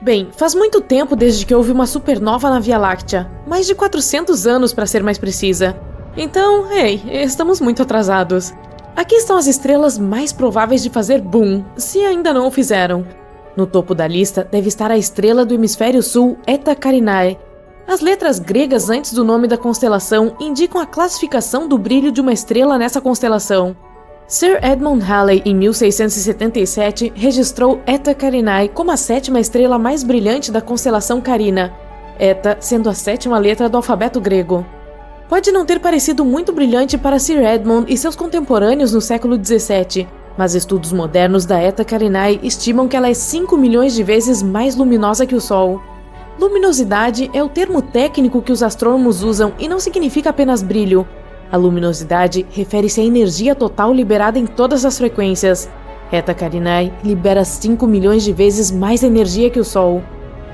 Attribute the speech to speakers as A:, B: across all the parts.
A: Bem, faz muito tempo desde que houve uma supernova na Via Láctea. Mais de 400 anos, para ser mais precisa. Então, estamos muito atrasados. Aqui estão as estrelas mais prováveis de fazer boom, se ainda não o fizeram. No topo da lista deve estar a estrela do hemisfério sul, Eta Carinae. As letras gregas antes do nome da constelação indicam a classificação do brilho de uma estrela nessa constelação. Sir Edmund Halley, em 1677, registrou Eta Carinae como a sétima estrela mais brilhante da constelação Carina, Eta sendo a sétima letra do alfabeto grego. Pode não ter parecido muito brilhante para Sir Edmund e seus contemporâneos no século XVII, mas estudos modernos da Eta Carinae estimam que ela é 5 milhões de vezes mais luminosa que o Sol. Luminosidade é o termo técnico que os astrônomos usam e não significa apenas brilho. A luminosidade refere-se à energia total liberada em todas as frequências. Eta Carinae libera 5 milhões de vezes mais energia que o Sol.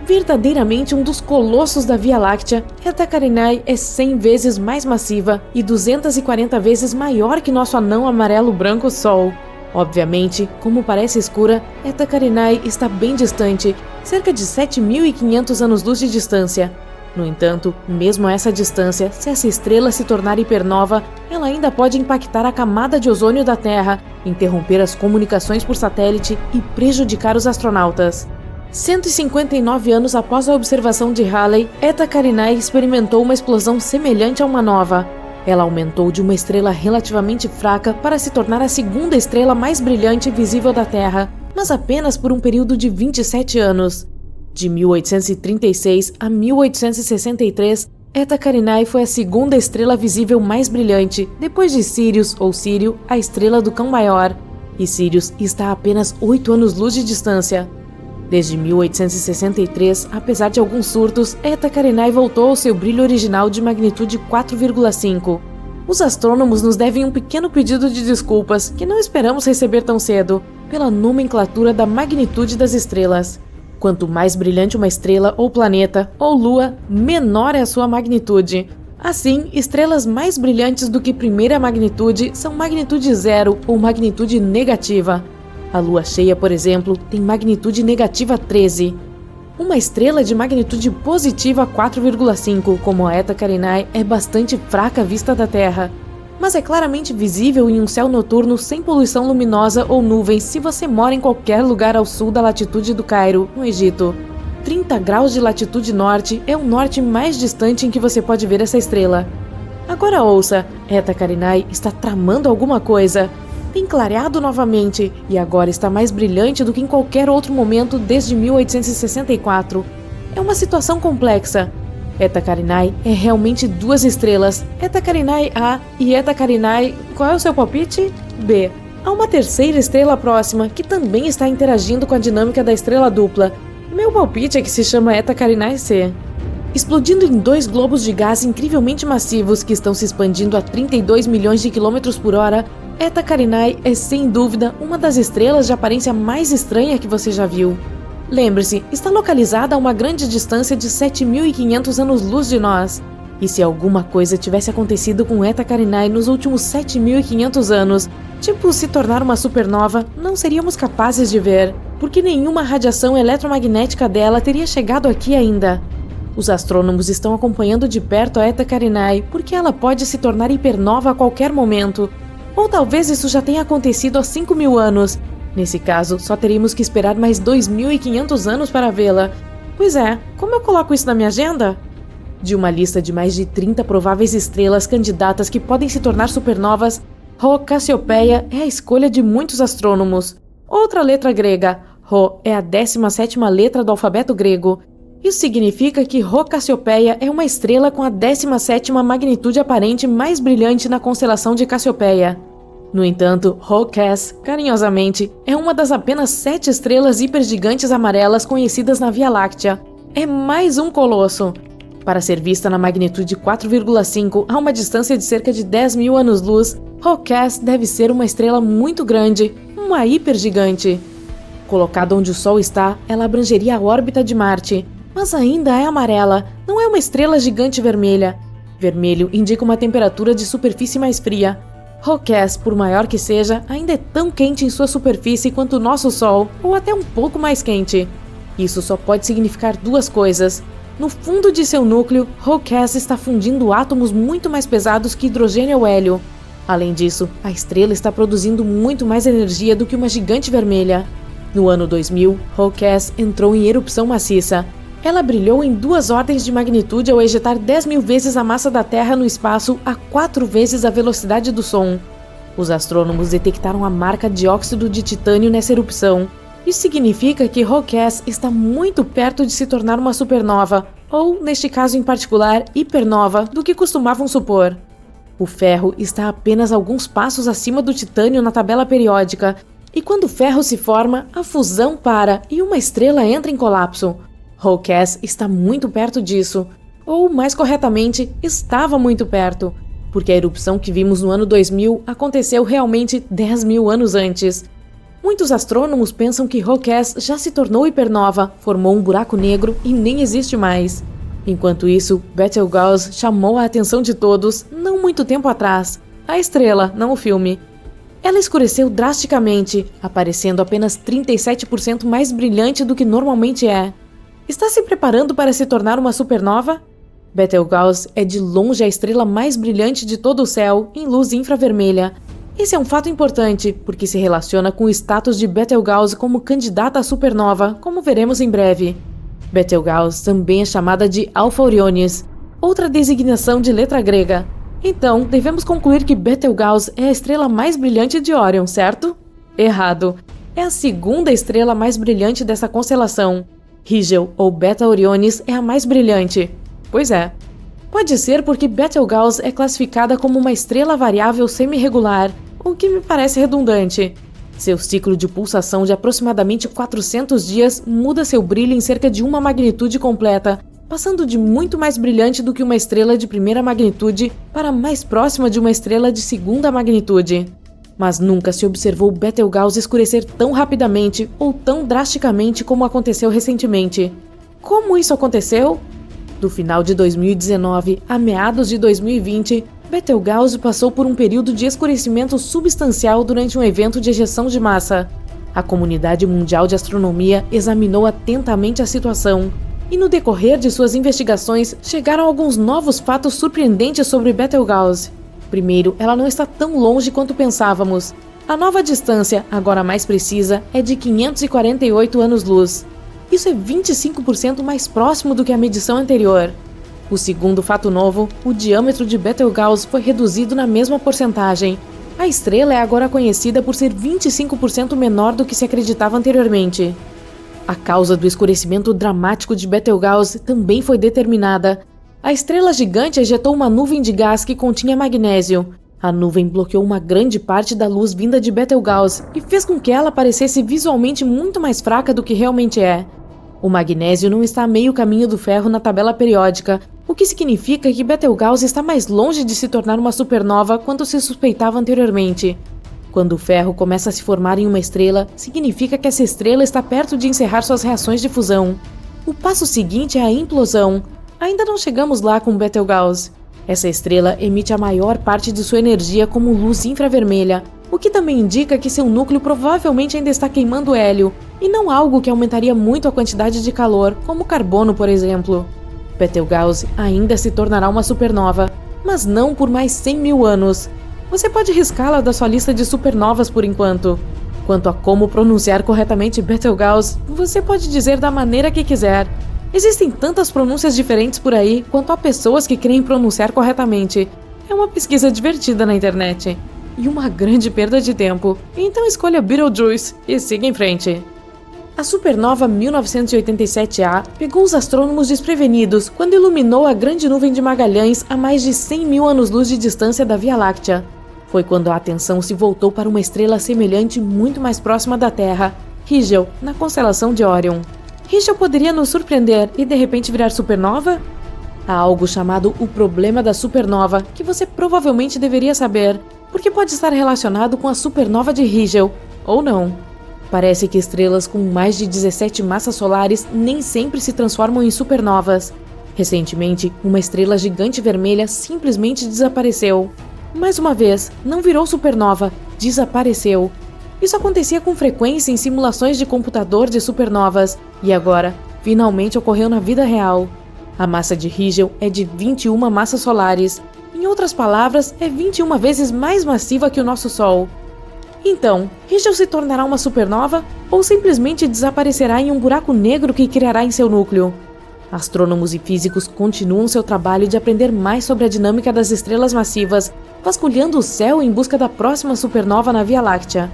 A: Verdadeiramente um dos colossos da Via Láctea, Eta Carinae é 100 vezes mais massiva e 240 vezes maior que nosso anão amarelo-branco Sol. Obviamente, como parece escura, Eta Carinae está bem distante, cerca de 7.500 anos-luz de distância. No entanto, mesmo a essa distância, se essa estrela se tornar hipernova, ela ainda pode impactar a camada de ozônio da Terra, interromper as comunicações por satélite e prejudicar os astronautas. 159 anos após a observação de Halley, Eta Carinae experimentou uma explosão semelhante a uma nova. Ela aumentou de uma estrela relativamente fraca para se tornar a segunda estrela mais brilhante visível da Terra, mas apenas por um período de 27 anos. De 1836 a 1863, Eta Carinae foi a segunda estrela visível mais brilhante, depois de Sirius, ou Sírio, a estrela do Cão Maior. E Sirius está a apenas 8 anos-luz de distância. Desde 1863, apesar de alguns surtos, Eta Carinae voltou ao seu brilho original de magnitude 4,5. Os astrônomos nos devem um pequeno pedido de desculpas, que não esperamos receber tão cedo, pela nomenclatura da magnitude das estrelas. Quanto mais brilhante uma estrela ou planeta, ou lua, menor é a sua magnitude. Assim, estrelas mais brilhantes do que primeira magnitude são magnitude zero ou magnitude negativa. A lua cheia, por exemplo, tem magnitude negativa 13. Uma estrela de magnitude positiva 4,5, como a Eta Carinae, é bastante fraca à vista da Terra. Mas é claramente visível em um céu noturno sem poluição luminosa ou nuvens se você mora em qualquer lugar ao sul da latitude do Cairo, no Egito. 30 graus de latitude norte é o norte mais distante em que você pode ver essa estrela. Agora ouça, Eta Carinae está tramando alguma coisa. Tem clareado novamente e agora está mais brilhante do que em qualquer outro momento desde 1864. É uma situação complexa. Eta Carinae é realmente duas estrelas, Eta Carinae A e Eta Carinae, qual é o seu palpite? B. Há uma terceira estrela próxima que também está interagindo com a dinâmica da estrela dupla. Meu palpite é que se chama Eta Carinae C. Explodindo em dois globos de gás incrivelmente massivos que estão se expandindo a 32 milhões de quilômetros por hora, Eta Carinae é sem dúvida uma das estrelas de aparência mais estranha que você já viu. Lembre-se, está localizada a uma grande distância de 7.500 anos-luz de nós. E se alguma coisa tivesse acontecido com Eta Carinae nos últimos 7.500 anos, tipo se tornar uma supernova, não seríamos capazes de ver, porque nenhuma radiação eletromagnética dela teria chegado aqui ainda. Os astrônomos estão acompanhando de perto a Eta Carinae porque ela pode se tornar hipernova a qualquer momento. Ou talvez isso já tenha acontecido há 5.000 anos. Nesse caso, só teríamos que esperar mais 2.500 anos para vê-la. Pois é, como eu coloco isso na minha agenda? De uma lista de mais de 30 prováveis estrelas candidatas que podem se tornar supernovas, Rho Cassiopeia é a escolha de muitos astrônomos. Outra letra grega, Rho, é a 17ª letra do alfabeto grego. Isso significa que Rho Cassiopeia é uma estrela com a 17ª magnitude aparente mais brilhante na constelação de Cassiopeia. No entanto, Rho Cass, carinhosamente, é uma das apenas 7 estrelas hipergigantes amarelas conhecidas na Via Láctea. É mais um colosso. Para ser vista na magnitude 4,5 a uma distância de cerca de 10.000 anos-luz, Rho Cass deve ser uma estrela muito grande, uma hipergigante. Colocada onde o Sol está, ela abrangeria a órbita de Marte. Mas ainda é amarela, não é uma estrela gigante vermelha. Vermelho indica uma temperatura de superfície mais fria. Rho Cass, por maior que seja, ainda é tão quente em sua superfície quanto o nosso Sol, ou até um pouco mais quente. Isso só pode significar duas coisas. No fundo de seu núcleo, Hawkes está fundindo átomos muito mais pesados que hidrogênio ou hélio. Além disso, a estrela está produzindo muito mais energia do que uma gigante vermelha. No ano 2000, Hawkes entrou em erupção maciça. Ela brilhou em 2 ordens de magnitude ao ejetar 10.000 vezes a massa da Terra no espaço a 4 vezes a velocidade do som. Os astrônomos detectaram a marca de óxido de titânio nessa erupção. Isso significa que Hawkes está muito perto de se tornar uma supernova, ou, neste caso em particular, hipernova, do que costumavam supor. O ferro está apenas alguns passos acima do titânio na tabela periódica, e quando o ferro se forma, a fusão para e uma estrela entra em colapso. Hawkes está muito perto disso, ou, mais corretamente, estava muito perto, porque a erupção que vimos no ano 2000 aconteceu realmente 10.000 anos antes. Muitos astrônomos pensam que Hawkes já se tornou hipernova, formou um buraco negro e nem existe mais. Enquanto isso, Betelgeuse chamou a atenção de todos, não muito tempo atrás. A estrela, não o filme. Ela escureceu drasticamente, aparecendo apenas 37% mais brilhante do que normalmente é. Está se preparando para se tornar uma supernova? Betelgeuse é de longe a estrela mais brilhante de todo o céu, em luz infravermelha. Esse é um fato importante, porque se relaciona com o status de Betelgeuse como candidata à supernova, como veremos em breve. Betelgeuse também é chamada de Alpha Orionis, outra designação de letra grega. Então, devemos concluir que Betelgeuse é a estrela mais brilhante de Órion, certo? Errado. É a segunda estrela mais brilhante dessa constelação. Rigel, ou Beta Orionis, é a mais brilhante. Pois é. Pode ser porque Betelgeuse é classificada como uma estrela variável semi-regular, o que me parece redundante. Seu ciclo de pulsação de aproximadamente 400 dias muda seu brilho em cerca de uma magnitude completa, passando de muito mais brilhante do que uma estrela de primeira magnitude para mais próxima de uma estrela de segunda magnitude. Mas nunca se observou Betelgeuse escurecer tão rapidamente ou tão drasticamente como aconteceu recentemente. Como isso aconteceu? Do final de 2019 a meados de 2020, Betelgeuse passou por um período de escurecimento substancial durante um evento de ejeção de massa. A comunidade mundial de astronomia examinou atentamente a situação, e no decorrer de suas investigações chegaram alguns novos fatos surpreendentes sobre Betelgeuse. Primeiro, ela não está tão longe quanto pensávamos. A nova distância, agora mais precisa, é de 548 anos-luz. Isso é 25% mais próximo do que a medição anterior. O segundo fato novo, o diâmetro de Betelgeuse foi reduzido na mesma porcentagem. A estrela é agora conhecida por ser 25% menor do que se acreditava anteriormente. A causa do escurecimento dramático de Betelgeuse também foi determinada. A estrela gigante ejetou uma nuvem de gás que continha magnésio. A nuvem bloqueou uma grande parte da luz vinda de Betelgeuse e fez com que ela parecesse visualmente muito mais fraca do que realmente é. O magnésio não está a meio caminho do ferro na tabela periódica, o que significa que Betelgeuse está mais longe de se tornar uma supernova quanto se suspeitava anteriormente. Quando o ferro começa a se formar em uma estrela, significa que essa estrela está perto de encerrar suas reações de fusão. O passo seguinte é a implosão. Ainda não chegamos lá com Betelgeuse. Essa estrela emite a maior parte de sua energia como luz infravermelha, o que também indica que seu núcleo provavelmente ainda está queimando hélio, e não algo que aumentaria muito a quantidade de calor, como carbono, por exemplo. Betelgeuse ainda se tornará uma supernova, mas não por mais 100.000 anos. Você pode riscá-la da sua lista de supernovas por enquanto. Quanto a como pronunciar corretamente Betelgeuse, você pode dizer da maneira que quiser. Existem tantas pronúncias diferentes por aí quanto há pessoas que querem pronunciar corretamente. É uma pesquisa divertida na internet. E uma grande perda de tempo. Então escolha Betelgeuse e siga em frente. A supernova 1987A pegou os astrônomos desprevenidos quando iluminou a Grande Nuvem de Magalhães a mais de 100.000 anos-luz de distância da Via Láctea. Foi quando a atenção se voltou para uma estrela semelhante muito mais próxima da Terra, Rigel, na constelação de Órion. Rigel poderia nos surpreender e de repente virar supernova? Há algo chamado o problema da supernova, que você provavelmente deveria saber, porque pode estar relacionado com a supernova de Rigel, ou não. Parece que estrelas com mais de 17 massas solares nem sempre se transformam em supernovas. Recentemente, uma estrela gigante vermelha simplesmente desapareceu. Mais uma vez, não virou supernova, desapareceu. Isso acontecia com frequência em simulações de computador de supernovas, e agora, finalmente ocorreu na vida real. A massa de Rigel é de 21 massas solares. Em outras palavras, é 21 vezes mais massiva que o nosso Sol. Então, Rigel se tornará uma supernova ou simplesmente desaparecerá em um buraco negro que criará em seu núcleo? Astrônomos e físicos continuam seu trabalho de aprender mais sobre a dinâmica das estrelas massivas, vasculhando o céu em busca da próxima supernova na Via Láctea.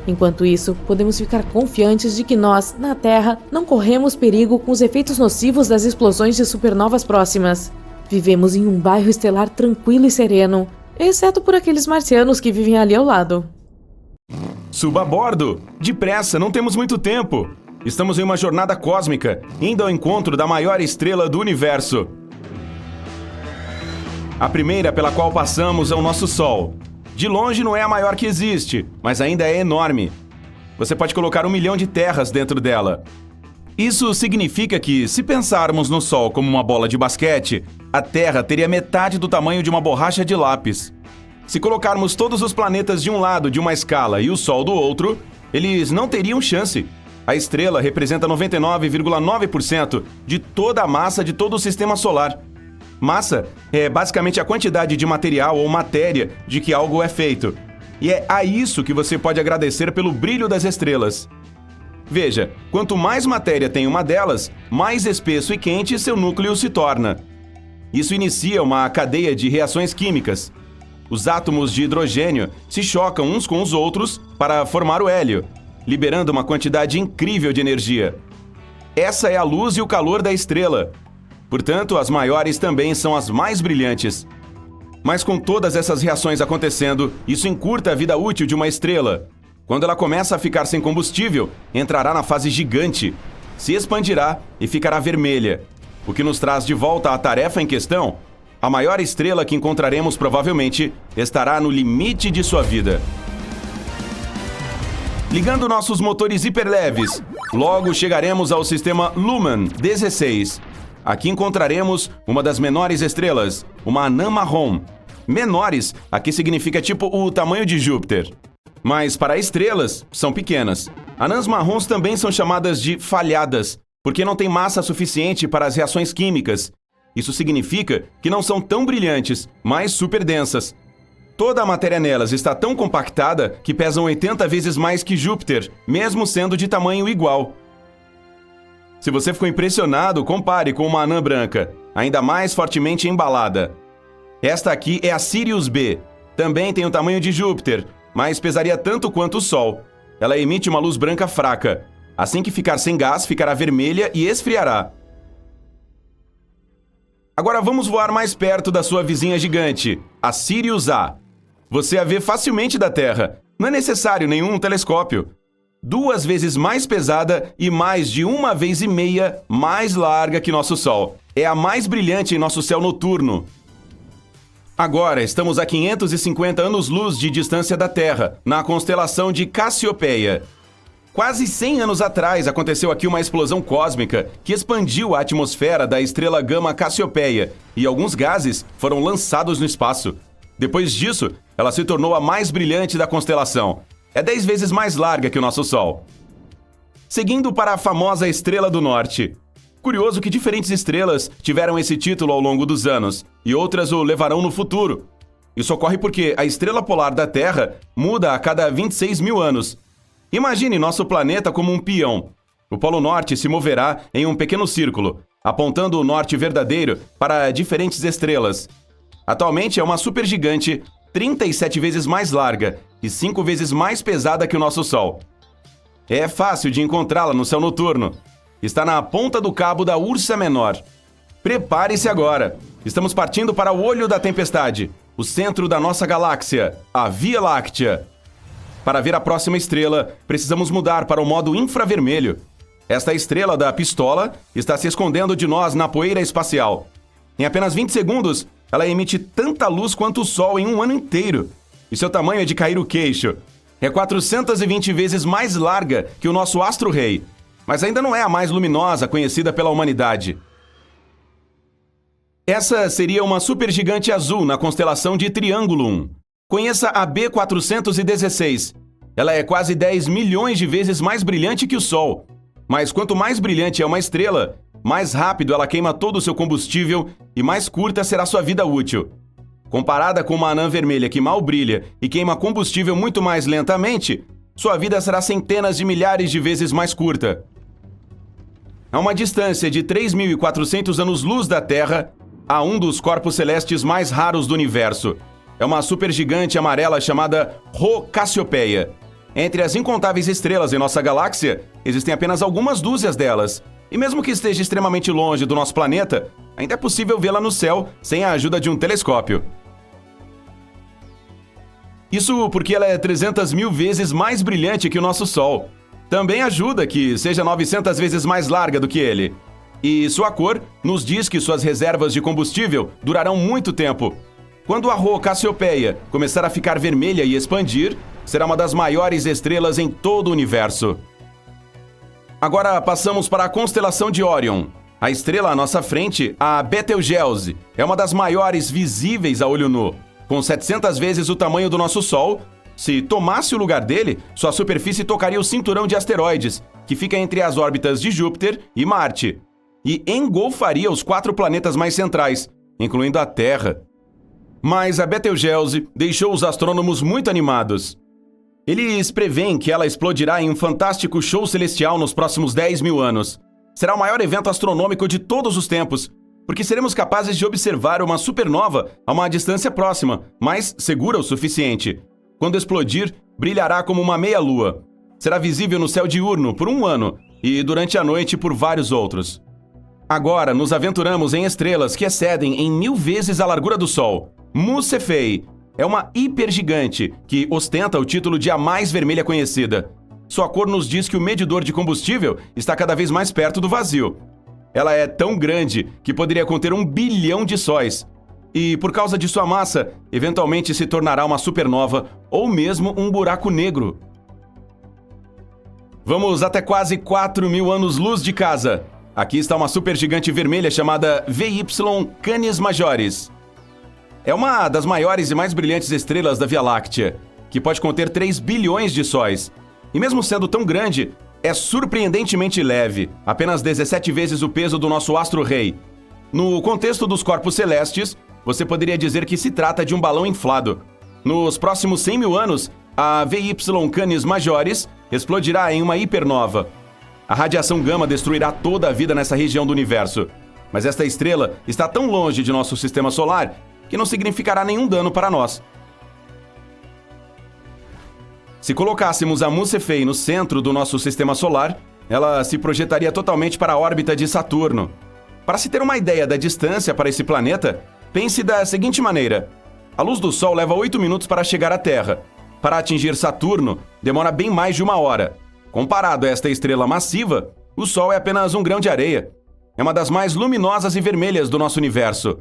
A: Enquanto isso, podemos ficar confiantes de que nós, na Terra, não corremos perigo com os efeitos nocivos das explosões de supernovas próximas. Vivemos em um bairro estelar tranquilo e sereno, exceto por aqueles marcianos que vivem ali ao lado.
B: Suba a bordo! Depressa, não temos muito tempo! Estamos em uma jornada cósmica, indo ao encontro da maior estrela do universo. A primeira pela qual passamos é o nosso Sol. De longe não é a maior que existe, mas ainda é enorme. Você pode colocar 1 milhão de terras dentro dela. Isso significa que, se pensarmos no Sol como uma bola de basquete, a Terra teria metade do tamanho de uma borracha de lápis. Se colocarmos todos os planetas de um lado de uma escala e o Sol do outro, eles não teriam chance. A estrela representa 99,9% de toda a massa de todo o sistema solar. Massa é basicamente a quantidade de material ou matéria de que algo é feito. E é a isso que você pode agradecer pelo brilho das estrelas. Veja, quanto mais matéria tem uma delas, mais espesso e quente seu núcleo se torna. Isso inicia uma cadeia de reações químicas. Os átomos de hidrogênio se chocam uns com os outros para formar o hélio, liberando uma quantidade incrível de energia. Essa é a luz e o calor da estrela. Portanto, as maiores também são as mais brilhantes. Mas com todas essas reações acontecendo, isso encurta a vida útil de uma estrela. Quando ela começa a ficar sem combustível, entrará na fase gigante, se expandirá e ficará vermelha, o que nos traz de volta à tarefa em questão. A maior estrela que encontraremos provavelmente estará no limite de sua vida. Ligando nossos motores hiperleves, logo chegaremos ao sistema Luhmann 16. Aqui encontraremos uma das menores estrelas, uma anã marrom. Menores, aqui significa tipo o tamanho de Júpiter. Mas para estrelas, são pequenas. Anãs marrons também são chamadas de falhadas, porque não têm massa suficiente para as reações químicas. Isso significa que não são tão brilhantes, mas super densas. Toda a matéria nelas está tão compactada que pesam 80 vezes mais que Júpiter, mesmo sendo de tamanho igual. Se você ficou impressionado, compare com uma anã branca, ainda mais fortemente embalada. Esta aqui é a Sirius B. Também tem o tamanho de Júpiter, mas pesaria tanto quanto o Sol. Ela emite uma luz branca fraca. Assim que ficar sem gás, ficará vermelha e esfriará. Agora vamos voar mais perto da sua vizinha gigante, a Sirius A. Você a vê facilmente da Terra. Não é necessário nenhum telescópio. 2 vezes mais pesada e mais de 1,5 vezes mais larga que nosso Sol. É a mais brilhante em nosso céu noturno. Agora estamos a 550 anos-luz de distância da Terra, na constelação de Cassiopeia. Quase 100 anos atrás aconteceu aqui uma explosão cósmica que expandiu a atmosfera da estrela Gama Cassiopeia e alguns gases foram lançados no espaço. Depois disso, ela se tornou a mais brilhante da constelação. É 10 vezes mais larga que o nosso Sol. Seguindo para a famosa Estrela do Norte. Curioso que diferentes estrelas tiveram esse título ao longo dos anos, e outras o levarão no futuro. Isso ocorre porque a estrela polar da Terra muda a cada 26 mil anos. Imagine nosso planeta como um peão. O Polo Norte se moverá em um pequeno círculo, apontando o norte verdadeiro para diferentes estrelas. Atualmente é uma supergigante 37 vezes mais larga e 5 vezes mais pesada que o nosso Sol. É fácil de encontrá-la no céu noturno. Está na ponta do cabo da Ursa Menor. Prepare-se agora! Estamos partindo para o olho da tempestade, o centro da nossa galáxia, a Via Láctea. Para ver a próxima estrela, precisamos mudar para o modo infravermelho. Esta estrela da pistola está se escondendo de nós na poeira espacial. Em apenas 20 segundos, ela emite tanta luz quanto o Sol em um ano inteiro. E seu tamanho é de cair o queixo. É 420 vezes mais larga que o nosso astro-rei, mas ainda não é a mais luminosa conhecida pela humanidade. Essa seria uma supergigante azul na constelação de Triangulum. Conheça a B416. Ela é quase 10 milhões de vezes mais brilhante que o Sol. Mas quanto mais brilhante é uma estrela, mais rápido ela queima todo o seu combustível e mais curta será sua vida útil. Comparada com uma anã vermelha que mal brilha e queima combustível muito mais lentamente, sua vida será centenas de milhares de vezes mais curta. A uma distância de 3.400 anos-luz da Terra, há um dos corpos celestes mais raros do universo. É uma supergigante amarela chamada Rho Cassiopeia. Entre as incontáveis estrelas em nossa galáxia, existem apenas algumas dúzias delas. E mesmo que esteja extremamente longe do nosso planeta, ainda é possível vê-la no céu sem a ajuda de um telescópio. Isso porque ela é 300 mil vezes mais brilhante que o nosso Sol. Também ajuda que seja 900 vezes mais larga do que ele. E sua cor nos diz que suas reservas de combustível durarão muito tempo. Quando a Rho Cassiopeia começar a ficar vermelha e expandir, será uma das maiores estrelas em todo o universo. Agora passamos para a constelação de Órion. A estrela à nossa frente, a Betelgeuse, é uma das maiores visíveis a olho nu. Com 700 vezes o tamanho do nosso Sol, se tomasse o lugar dele, sua superfície tocaria o cinturão de asteroides, que fica entre as órbitas de Júpiter e Marte, e engolfaria os 4 planetas mais centrais, incluindo a Terra. Mas a Betelgeuse deixou os astrônomos muito animados. Eles preveem que ela explodirá em um fantástico show celestial nos próximos 10 mil anos. Será o maior evento astronômico de todos os tempos, porque seremos capazes de observar uma supernova a uma distância próxima, mas segura o suficiente. Quando explodir, brilhará como uma meia-lua. Será visível no céu diurno por 1 ano e durante a noite por vários outros. Agora nos aventuramos em estrelas que excedem em 1000 vezes a largura do Sol. Mu Cephei é uma hipergigante que ostenta o título de a mais vermelha conhecida. Sua cor nos diz que o medidor de combustível está cada vez mais perto do vazio. Ela é tão grande que poderia conter 1 bilhão de sóis. E, por causa de sua massa, eventualmente se tornará uma supernova ou mesmo um buraco negro. Vamos até quase 4.000 anos-luz de casa. Aqui está uma supergigante vermelha chamada VY Canis Majoris. É uma das maiores e mais brilhantes estrelas da Via Láctea, que pode conter 3 bilhões de sóis. E mesmo sendo tão grande, é surpreendentemente leve, apenas 17 vezes o peso do nosso astro-rei. No contexto dos corpos celestes, você poderia dizer que se trata de um balão inflado. Nos próximos 100 mil anos, a VY Canis Majoris explodirá em uma hipernova. A radiação gama destruirá toda a vida nessa região do universo. Mas esta estrela está tão longe de nosso sistema solar que não significará nenhum dano para nós. Se colocássemos a Mu Cephei no centro do nosso sistema solar, ela se projetaria totalmente para a órbita de Saturno. Para se ter uma ideia da distância para esse planeta, pense da seguinte maneira: a luz do Sol leva 8 minutos para chegar à Terra. Para atingir Saturno, demora bem mais de 1 hora. Comparado a esta estrela massiva, o Sol é apenas um grão de areia. É uma das mais luminosas e vermelhas do nosso universo.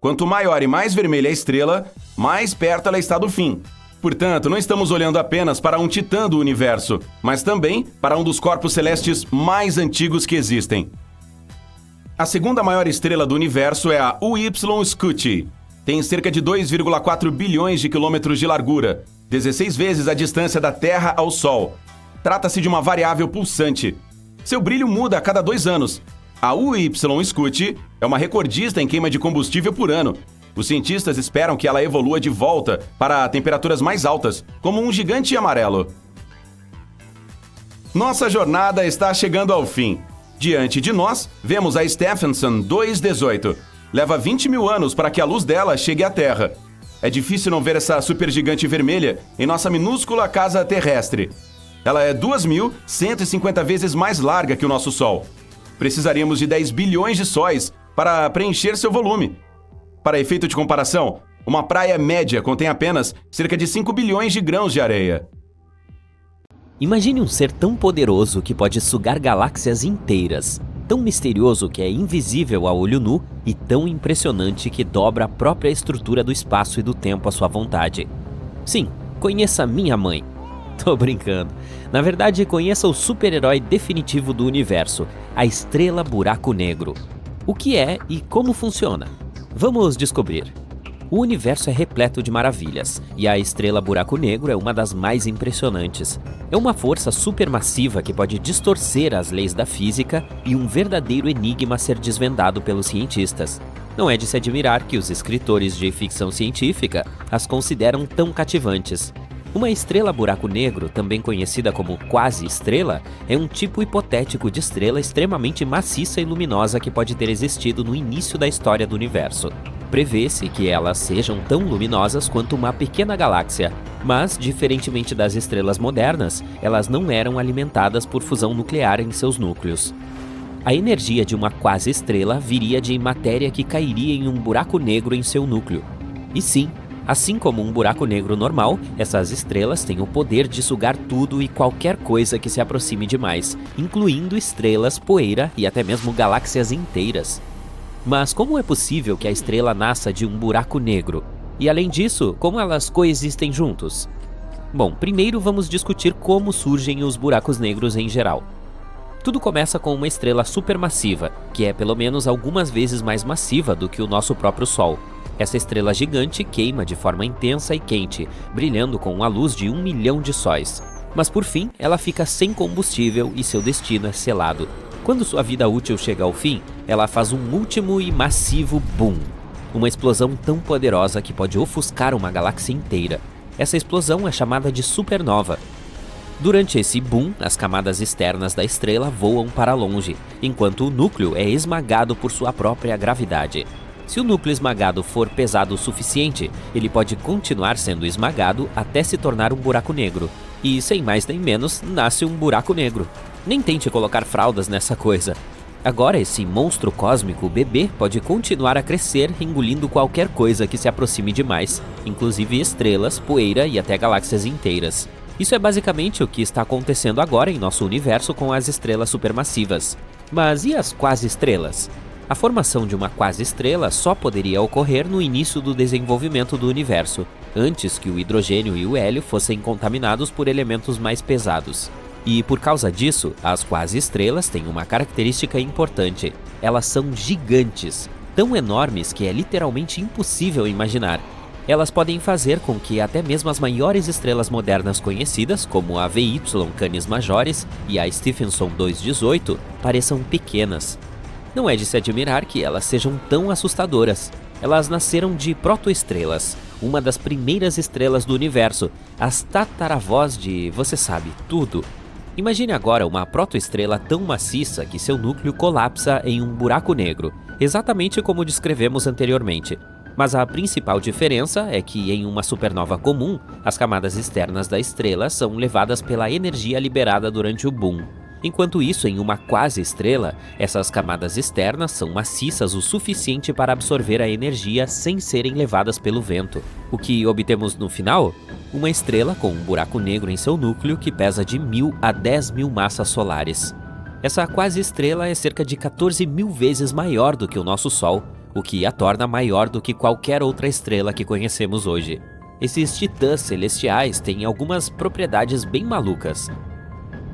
B: Quanto maior e mais vermelha a estrela, mais perto ela está do fim. Portanto, não estamos olhando apenas para um titã do universo, mas também para um dos corpos celestes mais antigos que existem. A segunda maior estrela do universo é a UY Scuti. Tem cerca de 2,4 bilhões de quilômetros de largura, 16 vezes a distância da Terra ao Sol. Trata-se de uma variável pulsante. Seu brilho muda a cada 2 anos. A UY Scuti é uma recordista em queima de combustível por ano. Os cientistas esperam que ela evolua de volta para temperaturas mais altas, como um gigante amarelo. Nossa jornada está chegando ao fim. Diante de nós, vemos a Stephenson 218. Leva 20 mil anos para que a luz dela chegue à Terra. É difícil não ver essa supergigante vermelha em nossa minúscula casa terrestre. Ela é 2.150 vezes mais larga que o nosso Sol. Precisaríamos de 10 bilhões de sóis para preencher seu volume. Para efeito de comparação, uma praia média contém apenas cerca de 5 bilhões de grãos de areia.
C: Imagine um ser tão poderoso que pode sugar galáxias inteiras, tão misterioso que é invisível a olho nu e tão impressionante que dobra a própria estrutura do espaço e do tempo à sua vontade. Sim, conheça minha mãe. Tô brincando. Na verdade, conheça o super-herói definitivo do universo, a estrela buraco negro. O que é e como funciona? Vamos descobrir. O universo é repleto de maravilhas, e a estrela buraco negro é uma das mais impressionantes. É uma força supermassiva que pode distorcer as leis da física e um verdadeiro enigma a ser desvendado pelos cientistas. Não é de se admirar que os escritores de ficção científica as consideram tão cativantes. Uma estrela buraco negro, também conhecida como quase-estrela, é um tipo hipotético de estrela extremamente maciça e luminosa que pode ter existido no início da história do universo. Prevê-se que elas sejam tão luminosas quanto uma pequena galáxia, mas, diferentemente das estrelas modernas, elas não eram alimentadas por fusão nuclear em seus núcleos. A energia de uma quase-estrela viria de matéria que cairia em um buraco negro em seu núcleo. E sim, assim como um buraco negro normal, essas estrelas têm o poder de sugar tudo e qualquer coisa que se aproxime demais, incluindo estrelas, poeira e até mesmo galáxias inteiras. Mas como é possível que a estrela nasça de um buraco negro? E além disso, como elas coexistem juntos? Bom, primeiro vamos discutir como surgem os buracos negros em geral. Tudo começa com uma estrela supermassiva, que é pelo menos algumas vezes mais massiva do que o nosso próprio Sol. Essa estrela gigante queima de forma intensa e quente, brilhando com a luz de 1 milhão de sóis. Mas por fim, ela fica sem combustível e seu destino é selado. Quando sua vida útil chega ao fim, ela faz um último e massivo boom. Uma explosão tão poderosa que pode ofuscar uma galáxia inteira. Essa explosão é chamada de supernova. Durante esse boom, as camadas externas da estrela voam para longe, enquanto o núcleo é esmagado por sua própria gravidade. Se o núcleo esmagado for pesado o suficiente, ele pode continuar sendo esmagado até se tornar um buraco negro. E, sem mais nem menos, nasce um buraco negro. Nem tente colocar fraldas nessa coisa. Agora, esse monstro cósmico bebê pode continuar a crescer, engolindo qualquer coisa que se aproxime demais, inclusive estrelas, poeira e até galáxias inteiras. Isso é basicamente o que está acontecendo agora em nosso universo com as estrelas supermassivas. Mas e as quase-estrelas? A formação de uma quase-estrela só poderia ocorrer no início do desenvolvimento do universo, antes que o hidrogênio e o hélio fossem contaminados por elementos mais pesados. E por causa disso, as quase-estrelas têm uma característica importante. Elas são gigantes, tão enormes que é literalmente impossível imaginar. Elas podem fazer com que até mesmo as maiores estrelas modernas conhecidas, como a VY Canis Majoris e a Stephenson 218, pareçam pequenas. Não é de se admirar que elas sejam tão assustadoras. Elas nasceram de protoestrelas, uma das primeiras estrelas do universo, as tataravós de, você sabe, tudo. Imagine agora uma protoestrela tão maciça que seu núcleo colapsa em um buraco negro, exatamente como descrevemos anteriormente. Mas a principal diferença é que em uma supernova comum, as camadas externas da estrela são levadas pela energia liberada durante o boom. Enquanto isso, em uma quase-estrela, essas camadas externas são maciças o suficiente para absorver a energia sem serem levadas pelo vento. O que obtemos no final? Uma estrela com um buraco negro em seu núcleo que pesa de 1.000 a 10.000 massas solares. Essa quase-estrela é cerca de 14.000 vezes maior do que o nosso Sol, o que a torna maior do que qualquer outra estrela que conhecemos hoje. Esses titãs celestiais têm algumas propriedades bem malucas.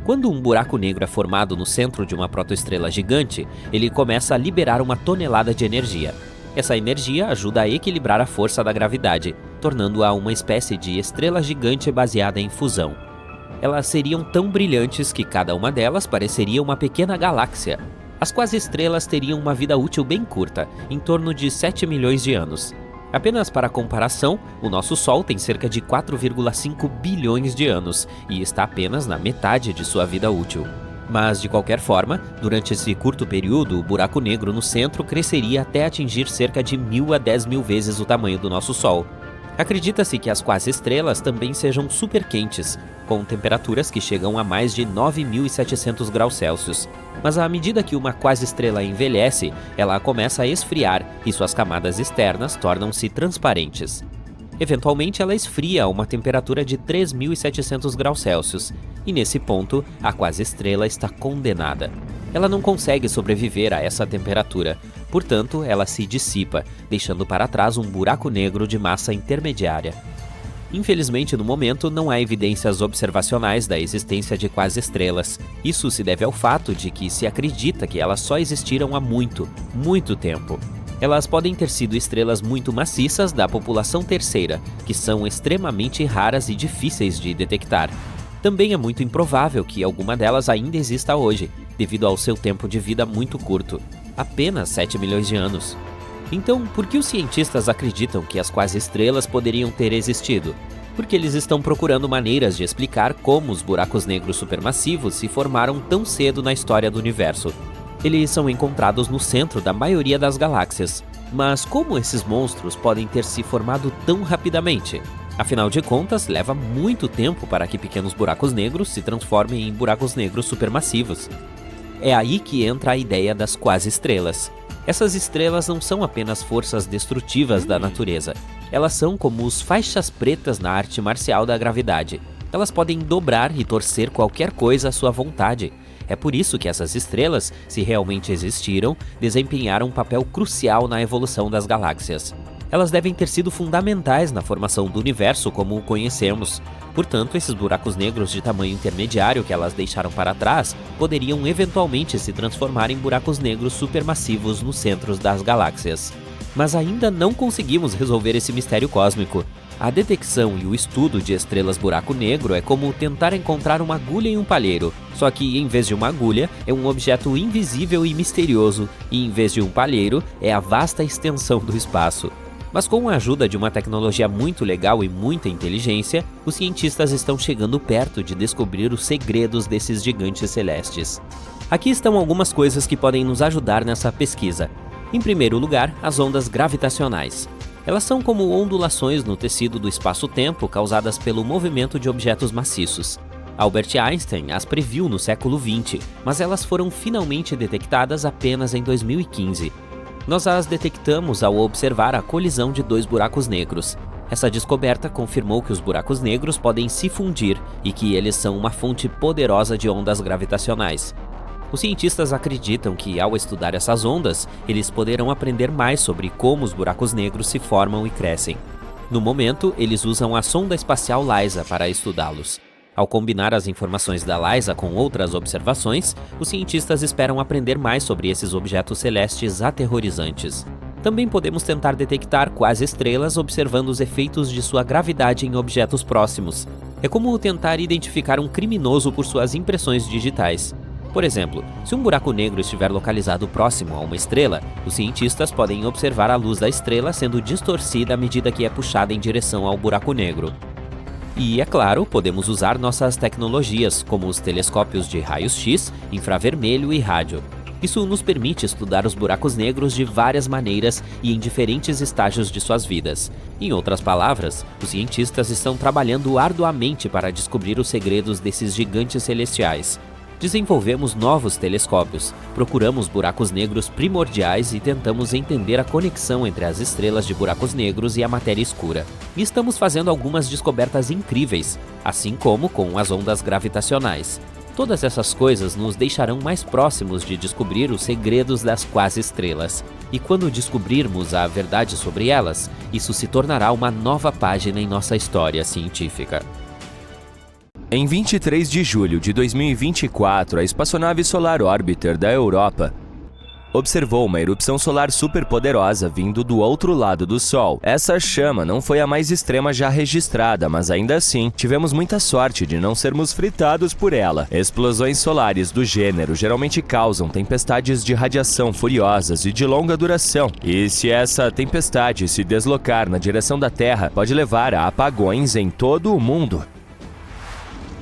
C: Quando um buraco negro é formado no centro de uma protoestrela gigante, ele começa a liberar uma tonelada de energia. Essa energia ajuda a equilibrar a força da gravidade, tornando-a uma espécie de estrela gigante baseada em fusão. Elas seriam tão brilhantes que cada uma delas pareceria uma pequena galáxia. As quase-estrelas teriam uma vida útil bem curta, em torno de 7 milhões de anos. Apenas para comparação, o nosso Sol tem cerca de 4,5 bilhões de anos e está apenas na metade de sua vida útil. Mas, de qualquer forma, durante esse curto período, o buraco negro no centro cresceria até atingir cerca de 1.000 a 10.000 vezes o tamanho do nosso Sol. Acredita-se que as quase-estrelas também sejam super quentes, com temperaturas que chegam a mais de 9.700 graus Celsius. Mas à medida que uma quase-estrela envelhece, ela começa a esfriar e suas camadas externas tornam-se transparentes. Eventualmente, ela esfria a uma temperatura de 3.700 graus Celsius, e nesse ponto, a quase-estrela está condenada. Ela não consegue sobreviver a essa temperatura, portanto, ela se dissipa, deixando para trás um buraco negro de massa intermediária. Infelizmente, no momento, não há evidências observacionais da existência de quase-estrelas. Isso se deve ao fato de que se acredita que elas só existiram há muito, muito tempo. Elas podem ter sido estrelas muito maciças da população terceira, que são extremamente raras e difíceis de detectar. Também é muito improvável que alguma delas ainda exista hoje, devido ao seu tempo de vida muito curto, apenas 7 milhões de anos. Então, por que os cientistas acreditam que as quase-estrelas poderiam ter existido? Porque eles estão procurando maneiras de explicar como os buracos negros supermassivos se formaram tão cedo na história do universo. Eles são encontrados no centro da maioria das galáxias. Mas como esses monstros podem ter se formado tão rapidamente? Afinal de contas, leva muito tempo para que pequenos buracos negros se transformem em buracos negros supermassivos. É aí que entra a ideia das quase-estrelas. Essas estrelas não são apenas forças destrutivas da natureza. Elas são como os faixas pretas na arte marcial da gravidade. Elas podem dobrar e torcer qualquer coisa à sua vontade. É por isso que essas estrelas, se realmente existiram, desempenharam um papel crucial na evolução das galáxias. Elas devem ter sido fundamentais na formação do universo como o conhecemos. Portanto, esses buracos negros de tamanho intermediário que elas deixaram para trás poderiam eventualmente se transformar em buracos negros supermassivos nos centros das galáxias. Mas ainda não conseguimos resolver esse mistério cósmico. A detecção e o estudo de estrelas buraco negro é como tentar encontrar uma agulha em um palheiro, só que em vez de uma agulha, é um objeto invisível e misterioso, e em vez de um palheiro, é a vasta extensão do espaço. Mas com a ajuda de uma tecnologia muito legal e muita inteligência, os cientistas estão chegando perto de descobrir os segredos desses gigantes celestes. Aqui estão algumas coisas que podem nos ajudar nessa pesquisa. Em primeiro lugar, as ondas gravitacionais. Elas são como ondulações no tecido do espaço-tempo causadas pelo movimento de objetos maciços. Albert Einstein as previu no século XX, mas elas foram finalmente detectadas apenas em 2015. Nós as detectamos ao observar a colisão de dois buracos negros. Essa descoberta confirmou que os buracos negros podem se fundir e que eles são uma fonte poderosa de ondas gravitacionais. Os cientistas acreditam que, ao estudar essas ondas, eles poderão aprender mais sobre como os buracos negros se formam e crescem. No momento, eles usam a sonda espacial LISA para estudá-los. Ao combinar as informações da LISA com outras observações, os cientistas esperam aprender mais sobre esses objetos celestes aterrorizantes. Também podemos tentar detectar quase-estrelas observando os efeitos de sua gravidade em objetos próximos. É como tentar identificar um criminoso por suas impressões digitais. Por exemplo, se um buraco negro estiver localizado próximo a uma estrela, os cientistas podem observar a luz da estrela sendo distorcida à medida que é puxada em direção ao buraco negro. E, é claro, podemos usar nossas tecnologias, como os telescópios de raios-x, infravermelho e rádio. Isso nos permite estudar os buracos negros de várias maneiras e em diferentes estágios de suas vidas. Em outras palavras, os cientistas estão trabalhando arduamente para descobrir os segredos desses gigantes celestiais. Desenvolvemos novos telescópios, procuramos buracos negros primordiais e tentamos entender a conexão entre as estrelas de buracos negros e a matéria escura. E estamos fazendo algumas descobertas incríveis, assim como com as ondas gravitacionais. Todas essas coisas nos deixarão mais próximos de descobrir os segredos das quase-estrelas. E quando descobrirmos a verdade sobre elas, isso se tornará uma nova página em nossa história científica.
D: Em 23 de julho de 2024, a espaçonave Solar Orbiter da Europa observou uma erupção solar superpoderosa vindo do outro lado do Sol. Essa chama não foi a mais extrema já registrada, mas ainda assim, tivemos muita sorte de não sermos fritados por ela. Explosões solares do gênero geralmente causam tempestades de radiação furiosas e de longa duração, e se essa tempestade se deslocar na direção da Terra, pode levar a apagões em todo o mundo.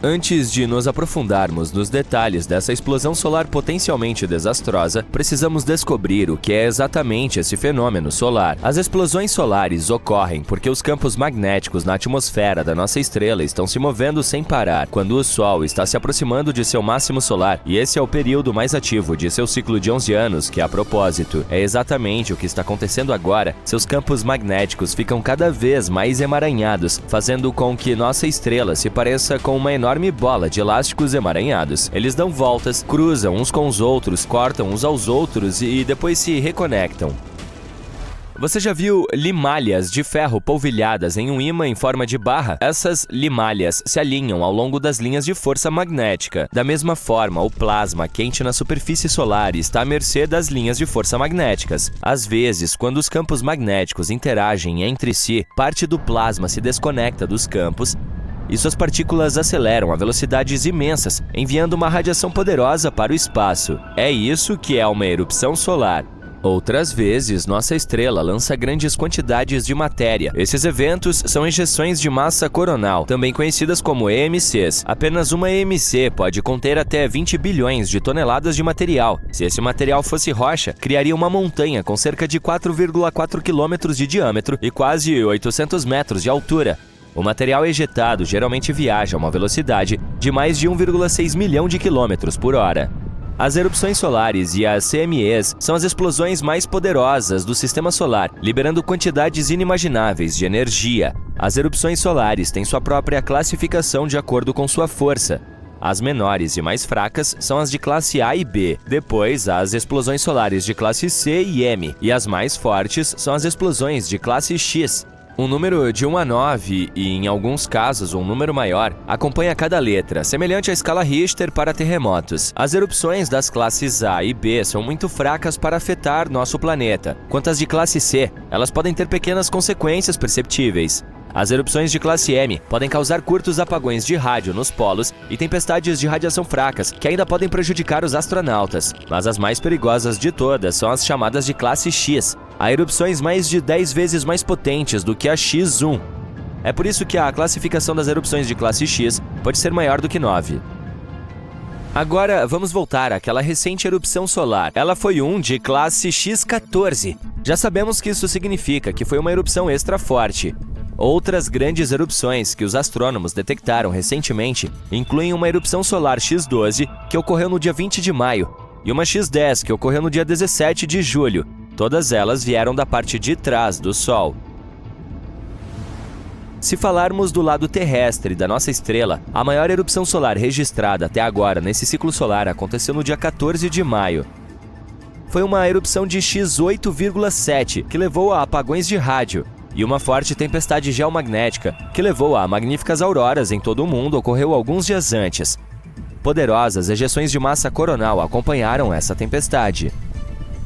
D: Antes de nos aprofundarmos nos detalhes dessa explosão solar potencialmente desastrosa, precisamos descobrir o que é exatamente esse fenômeno solar. As explosões solares ocorrem porque os campos magnéticos na atmosfera da nossa estrela estão se movendo sem parar, quando o Sol está se aproximando de seu máximo solar, e esse é o período mais ativo de seu ciclo de 11 anos, que, a propósito, é exatamente o que está acontecendo agora. Seus campos magnéticos ficam cada vez mais emaranhados, fazendo com que nossa estrela se pareça com uma enorme bola de elásticos emaranhados. Eles dão voltas, cruzam uns com os outros, cortam uns aos outros e depois se reconectam. Você já viu limalhas de ferro polvilhadas em um ímã em forma de barra? Essas limalhas se alinham ao longo das linhas de força magnética. Da mesma forma, o plasma quente na superfície solar está à mercê das linhas de força magnéticas. Às vezes, quando os campos magnéticos interagem entre si, parte do plasma se desconecta dos campos e suas partículas aceleram a velocidades imensas, enviando uma radiação poderosa para o espaço. É isso que é uma erupção solar. Outras vezes, nossa estrela lança grandes quantidades de matéria. Esses eventos são injeções de massa coronal, também conhecidas como EMCs. Apenas uma EMC pode conter até 20 bilhões de toneladas de material. Se esse material fosse rocha, criaria uma montanha com cerca de 4,4 quilômetros de diâmetro e quase 800 metros de altura. O material ejetado geralmente viaja a uma velocidade de mais de 1,6 milhão de quilômetros por hora. As erupções solares e as CMEs são as explosões mais poderosas do sistema solar, liberando quantidades inimagináveis de energia. As erupções solares têm sua própria classificação de acordo com sua força. As menores e mais fracas são as de classe A e B. Depois, há as explosões solares de classe C e M. E as mais fortes são as explosões de classe X. Um número de 1 a 9, e em alguns casos um número maior, acompanha cada letra, semelhante à escala Richter para terremotos. As erupções das classes A e B são muito fracas para afetar nosso planeta. Quanto às de classe C, elas podem ter pequenas consequências perceptíveis. As erupções de classe M podem causar curtos apagões de rádio nos polos e tempestades de radiação fracas, que ainda podem prejudicar os astronautas. Mas as mais perigosas de todas são as chamadas de classe X. Há erupções mais de 10 vezes mais potentes do que a X1. É por isso que a classificação das erupções de classe X pode ser maior do que 9. Agora, vamos voltar àquela recente erupção solar. Ela foi de classe X14. Já sabemos que isso significa que foi uma erupção extra forte. Outras grandes erupções que os astrônomos detectaram recentemente incluem uma erupção solar X12, que ocorreu no dia 20 de maio, e uma X10, que ocorreu no dia 17 de julho. Todas elas vieram da parte de trás do Sol. Se falarmos do lado terrestre da nossa estrela, a maior erupção solar registrada até agora nesse ciclo solar aconteceu no dia 14 de maio. Foi uma erupção de X8,7, que levou a apagões de rádio, e uma forte tempestade geomagnética, que levou a magníficas auroras em todo o mundo, ocorreu alguns dias antes. Poderosas ejeções de massa coronal acompanharam essa tempestade.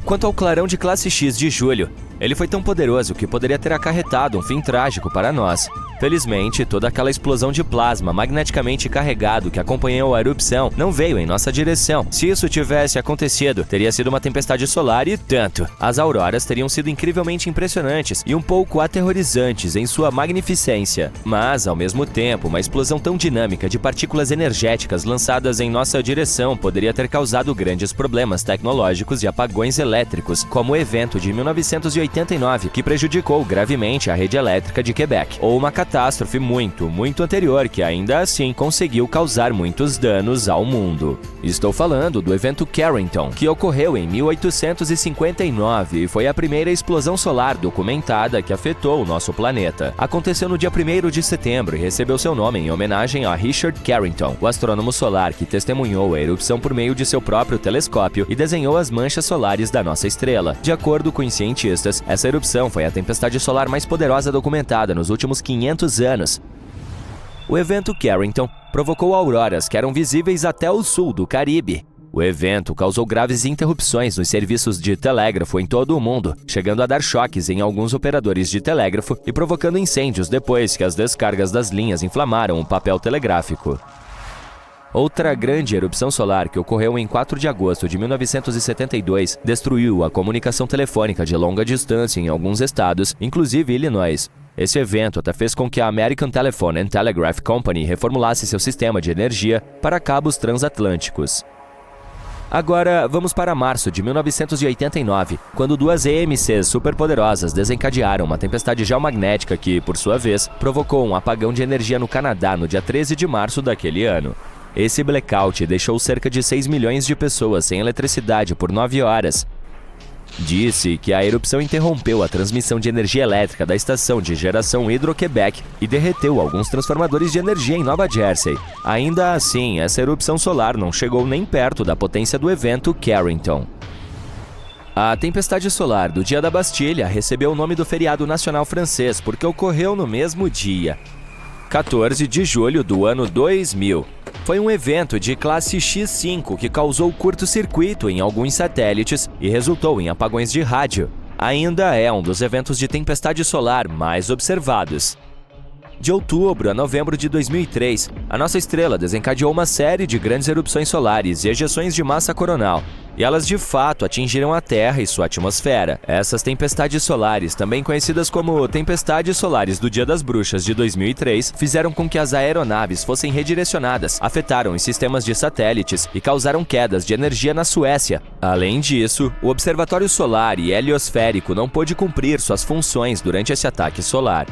D: Quanto ao clarão de classe X de julho, ele foi tão poderoso que poderia ter acarretado um fim trágico para nós. Felizmente, toda aquela explosão de plasma magneticamente carregado que acompanhou a erupção não veio em nossa direção. Se isso tivesse acontecido, teria sido uma tempestade solar e tanto. As auroras teriam sido incrivelmente impressionantes e um pouco aterrorizantes em sua magnificência. Mas, ao mesmo tempo, uma explosão tão dinâmica de partículas energéticas lançadas em nossa direção poderia ter causado grandes problemas tecnológicos e apagões elétricos, como o evento de 1989, que prejudicou gravemente a rede elétrica de Quebec, ou uma catástrofe muito anterior que ainda assim conseguiu causar muitos danos ao mundo. Estou falando do evento Carrington, que ocorreu em 1859 e foi a primeira explosão solar documentada que afetou o nosso planeta. Aconteceu no dia 1º de setembro e recebeu seu nome em homenagem a Richard Carrington, o astrônomo solar que testemunhou a erupção por meio de seu próprio telescópio e desenhou as manchas solares da nossa estrela. De acordo com os cientistas, essa erupção foi a tempestade solar mais poderosa documentada nos últimos 500 anos. O evento Carrington provocou auroras que eram visíveis até o sul do Caribe. O evento causou graves interrupções nos serviços de telégrafo em todo o mundo, chegando a dar choques em alguns operadores de telégrafo e provocando incêndios depois que as descargas das linhas inflamaram o papel telegráfico. Outra grande erupção solar que ocorreu em 4 de agosto de 1972 destruiu a comunicação telefônica de longa distância em alguns estados, inclusive Illinois. Esse evento até fez com que a American Telephone and Telegraph Company reformulasse seu sistema de energia para cabos transatlânticos. Agora, vamos para março de 1989, quando 2 EMCs superpoderosas desencadearam uma tempestade geomagnética que, por sua vez, provocou um apagão de energia no Canadá no dia 13 de março daquele ano. Esse blackout deixou cerca de 6 milhões de pessoas sem eletricidade por 9 horas. Disse que a erupção interrompeu a transmissão de energia elétrica da estação de geração Hydro-Quebec e derreteu alguns transformadores de energia em Nova Jersey. Ainda assim, essa erupção solar não chegou nem perto da potência do evento Carrington. A tempestade solar do Dia da Bastilha recebeu o nome do feriado nacional francês porque ocorreu no mesmo dia, 14 de julho do ano 2000. Foi um evento de classe X5 que causou curto-circuito em alguns satélites e resultou em apagões de rádio. Ainda é um dos eventos de tempestade solar mais observados. De outubro a novembro de 2003, a nossa estrela desencadeou uma série de grandes erupções solares e ejeções de massa coronal, e elas de fato atingiram a Terra e sua atmosfera. Essas tempestades solares, também conhecidas como tempestades solares do Dia das Bruxas de 2003, fizeram com que as aeronaves fossem redirecionadas, afetaram os sistemas de satélites e causaram quedas de energia na Suécia. Além disso, o Observatório Solar e Heliosférico não pôde cumprir suas funções durante esse ataque solar.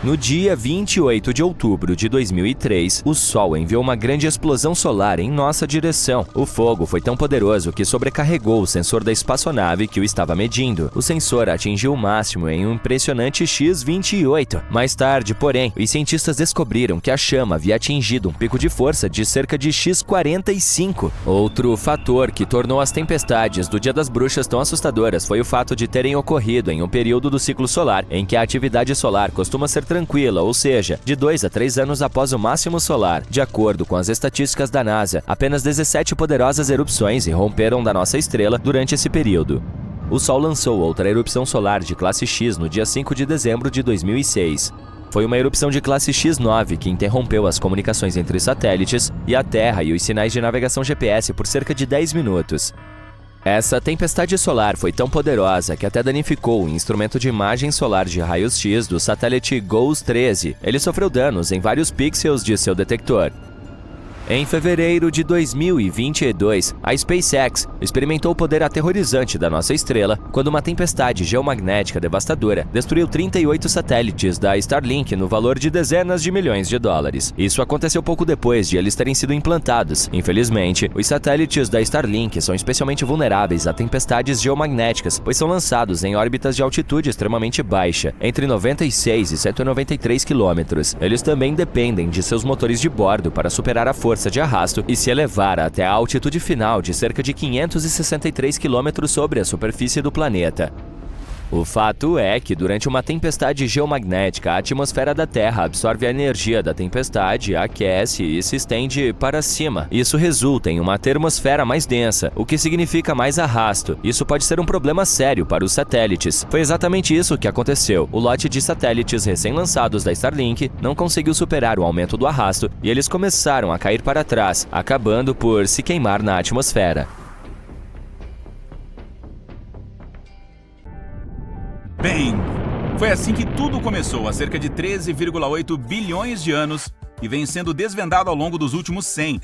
D: No dia 28 de outubro de 2003, o Sol enviou uma grande explosão solar em nossa direção. O fogo foi tão poderoso que sobrecarregou o sensor da espaçonave que o estava medindo. O sensor atingiu o máximo em um impressionante X28. Mais tarde, porém, os cientistas descobriram que a chama havia atingido um pico de força de cerca de X45. Outro fator que tornou as tempestades do Dia das Bruxas tão assustadoras foi o fato de terem ocorrido em um período do ciclo solar em que a atividade solar costuma ser tranquila, ou seja, de 2 a 3 anos após o máximo solar. De acordo com as estatísticas da NASA, apenas 17 poderosas erupções irromperam da nossa estrela durante esse período. O Sol lançou outra erupção solar de classe X no dia 5 de dezembro de 2006. Foi uma erupção de classe X9 que interrompeu as comunicações entre satélites e a Terra e os sinais de navegação GPS por cerca de 10 minutos. Essa tempestade solar foi tão poderosa que até danificou o instrumento de imagem solar de raios-x do satélite GOES 13. Ele sofreu danos em vários pixels de seu detector. Em fevereiro de 2022, a SpaceX experimentou o poder aterrorizante da nossa estrela quando uma tempestade geomagnética devastadora destruiu 38 satélites da Starlink no valor de dezenas de milhões de dólares. Isso aconteceu pouco depois de eles terem sido implantados. Infelizmente, os satélites da Starlink são especialmente vulneráveis a tempestades geomagnéticas, pois são lançados em órbitas de altitude extremamente baixa, entre 96 e 193 quilômetros. Eles também dependem de seus motores de bordo para superar a força de arrasto e se elevar até a altitude final de cerca de 563 km sobre a superfície do planeta. O fato é que, durante uma tempestade geomagnética, a atmosfera da Terra absorve a energia da tempestade, aquece e se estende para cima. Isso resulta em uma termosfera mais densa, o que significa mais arrasto. Isso pode ser um problema sério para os satélites. Foi exatamente isso que aconteceu. O lote de satélites recém-lançados da Starlink não conseguiu superar o aumento do arrasto e eles começaram a cair para trás, acabando por se queimar na atmosfera.
B: Bang! Foi assim que tudo começou há cerca de 13,8 bilhões de anos e vem sendo desvendado ao longo dos últimos 100.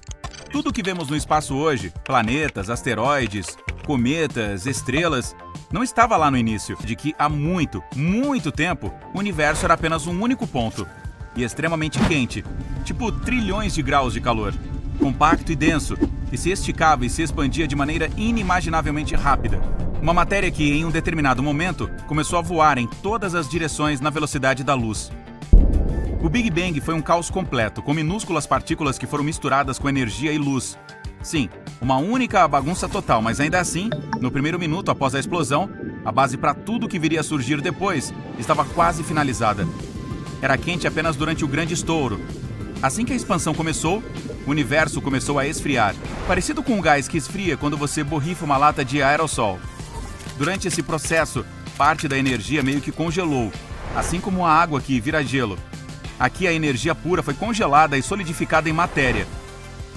B: Tudo que vemos no espaço hoje, planetas, asteroides, cometas, estrelas, não estava lá no início, de que há muito, muito tempo, o universo era apenas um único ponto, e extremamente quente, tipo trilhões de graus de calor, compacto e denso, que se esticava e se expandia de maneira inimaginavelmente rápida. Uma matéria que, em um determinado momento, começou a voar em todas as direções na velocidade da luz. O Big Bang foi um caos completo, com minúsculas partículas que foram misturadas com energia e luz. Sim, uma única bagunça total, mas ainda assim, no primeiro minuto após a explosão, a base para tudo que viria a surgir depois estava quase finalizada. Era quente apenas durante o grande estouro. Assim que a expansão começou, o universo começou a esfriar, parecido com um gás que esfria quando você borrifa uma lata de aerossol. Durante esse processo, parte da energia meio que congelou, assim como a água que vira gelo. Aqui a energia pura foi congelada e solidificada em matéria.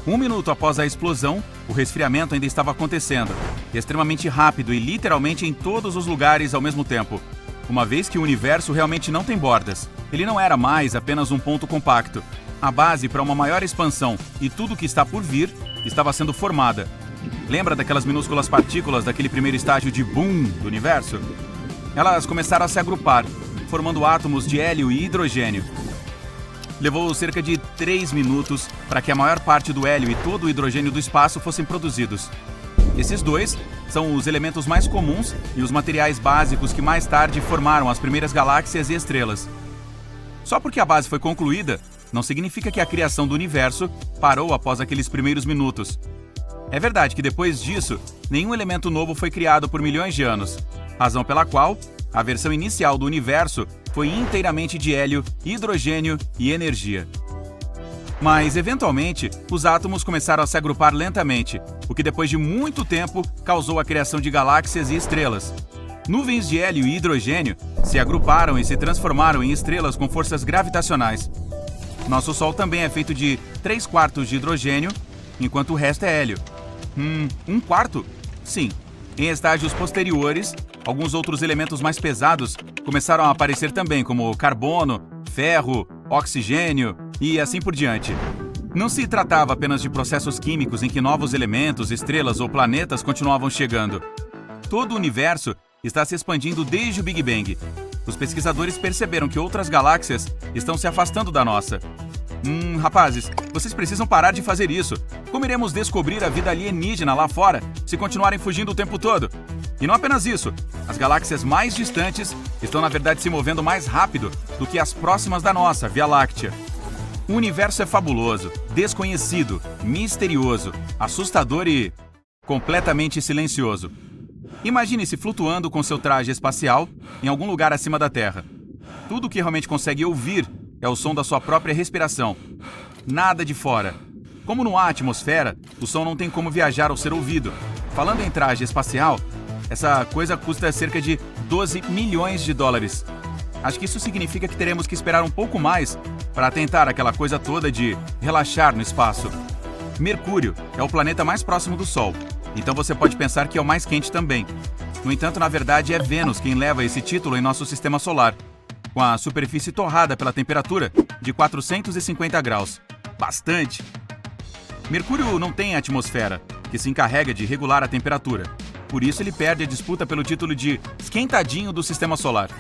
B: 1 minuto após a explosão, o resfriamento ainda estava acontecendo, extremamente rápido e literalmente em todos os lugares ao mesmo tempo. Uma vez que o universo realmente não tem bordas, ele não era mais apenas um ponto compacto. A base para uma maior expansão e tudo que está por vir estava sendo formada. Lembra daquelas minúsculas partículas daquele primeiro estágio de boom do universo? Elas começaram a se agrupar, formando átomos de hélio e hidrogênio. Levou cerca de 3 minutos para que a maior parte do hélio e todo o hidrogênio do espaço fossem produzidos. Esses dois são os elementos mais comuns e os materiais básicos que mais tarde formaram as primeiras galáxias e estrelas. Só porque a base foi concluída, não significa que a criação do universo parou após aqueles primeiros minutos. É verdade que depois disso,
E: nenhum elemento novo foi criado por milhões de anos, razão pela qual a versão inicial do universo foi inteiramente de hélio, hidrogênio e energia. Mas, eventualmente, os átomos começaram a se agrupar lentamente, o que depois de muito tempo causou a criação de galáxias e estrelas. Nuvens de hélio e hidrogênio se agruparam e se transformaram em estrelas com forças gravitacionais. Nosso Sol também é feito de 3/4 de hidrogênio, enquanto o resto é hélio. 1/4? Sim. Em estágios posteriores, alguns outros elementos mais pesados começaram a aparecer também, como carbono, ferro, oxigênio e assim por diante. Não se tratava apenas de processos químicos em que novos elementos, estrelas ou planetas continuavam chegando. Todo o universo está se expandindo desde o Big Bang. Os pesquisadores perceberam que outras galáxias estão se afastando da nossa. Rapazes, vocês precisam parar de fazer isso. Como iremos descobrir a vida alienígena lá fora se continuarem fugindo o tempo todo? E não apenas isso, as galáxias mais distantes estão na verdade se movendo mais rápido do que as próximas da nossa, Via Láctea. O universo é fabuloso, desconhecido, misterioso, assustador e completamente silencioso. Imagine-se flutuando com seu traje espacial em algum lugar acima da Terra. Tudo o que realmente consegue ouvir é o som da sua própria respiração. Nada de fora. Como não há atmosfera, o som não tem como viajar ou ser ouvido. Falando em traje espacial, essa coisa custa cerca de 12 milhões de dólares. Acho que isso significa que teremos que esperar um pouco mais para tentar aquela coisa toda de relaxar no espaço. Mercúrio é o planeta mais próximo do Sol, então você pode pensar que é o mais quente também. No entanto, na verdade, é Vênus quem leva esse título em nosso sistema solar, com a superfície torrada pela temperatura de 450 graus. Bastante! Mercúrio não tem atmosfera, que se encarrega de regular a temperatura. Por isso ele perde a disputa pelo título de esquentadinho do sistema solar.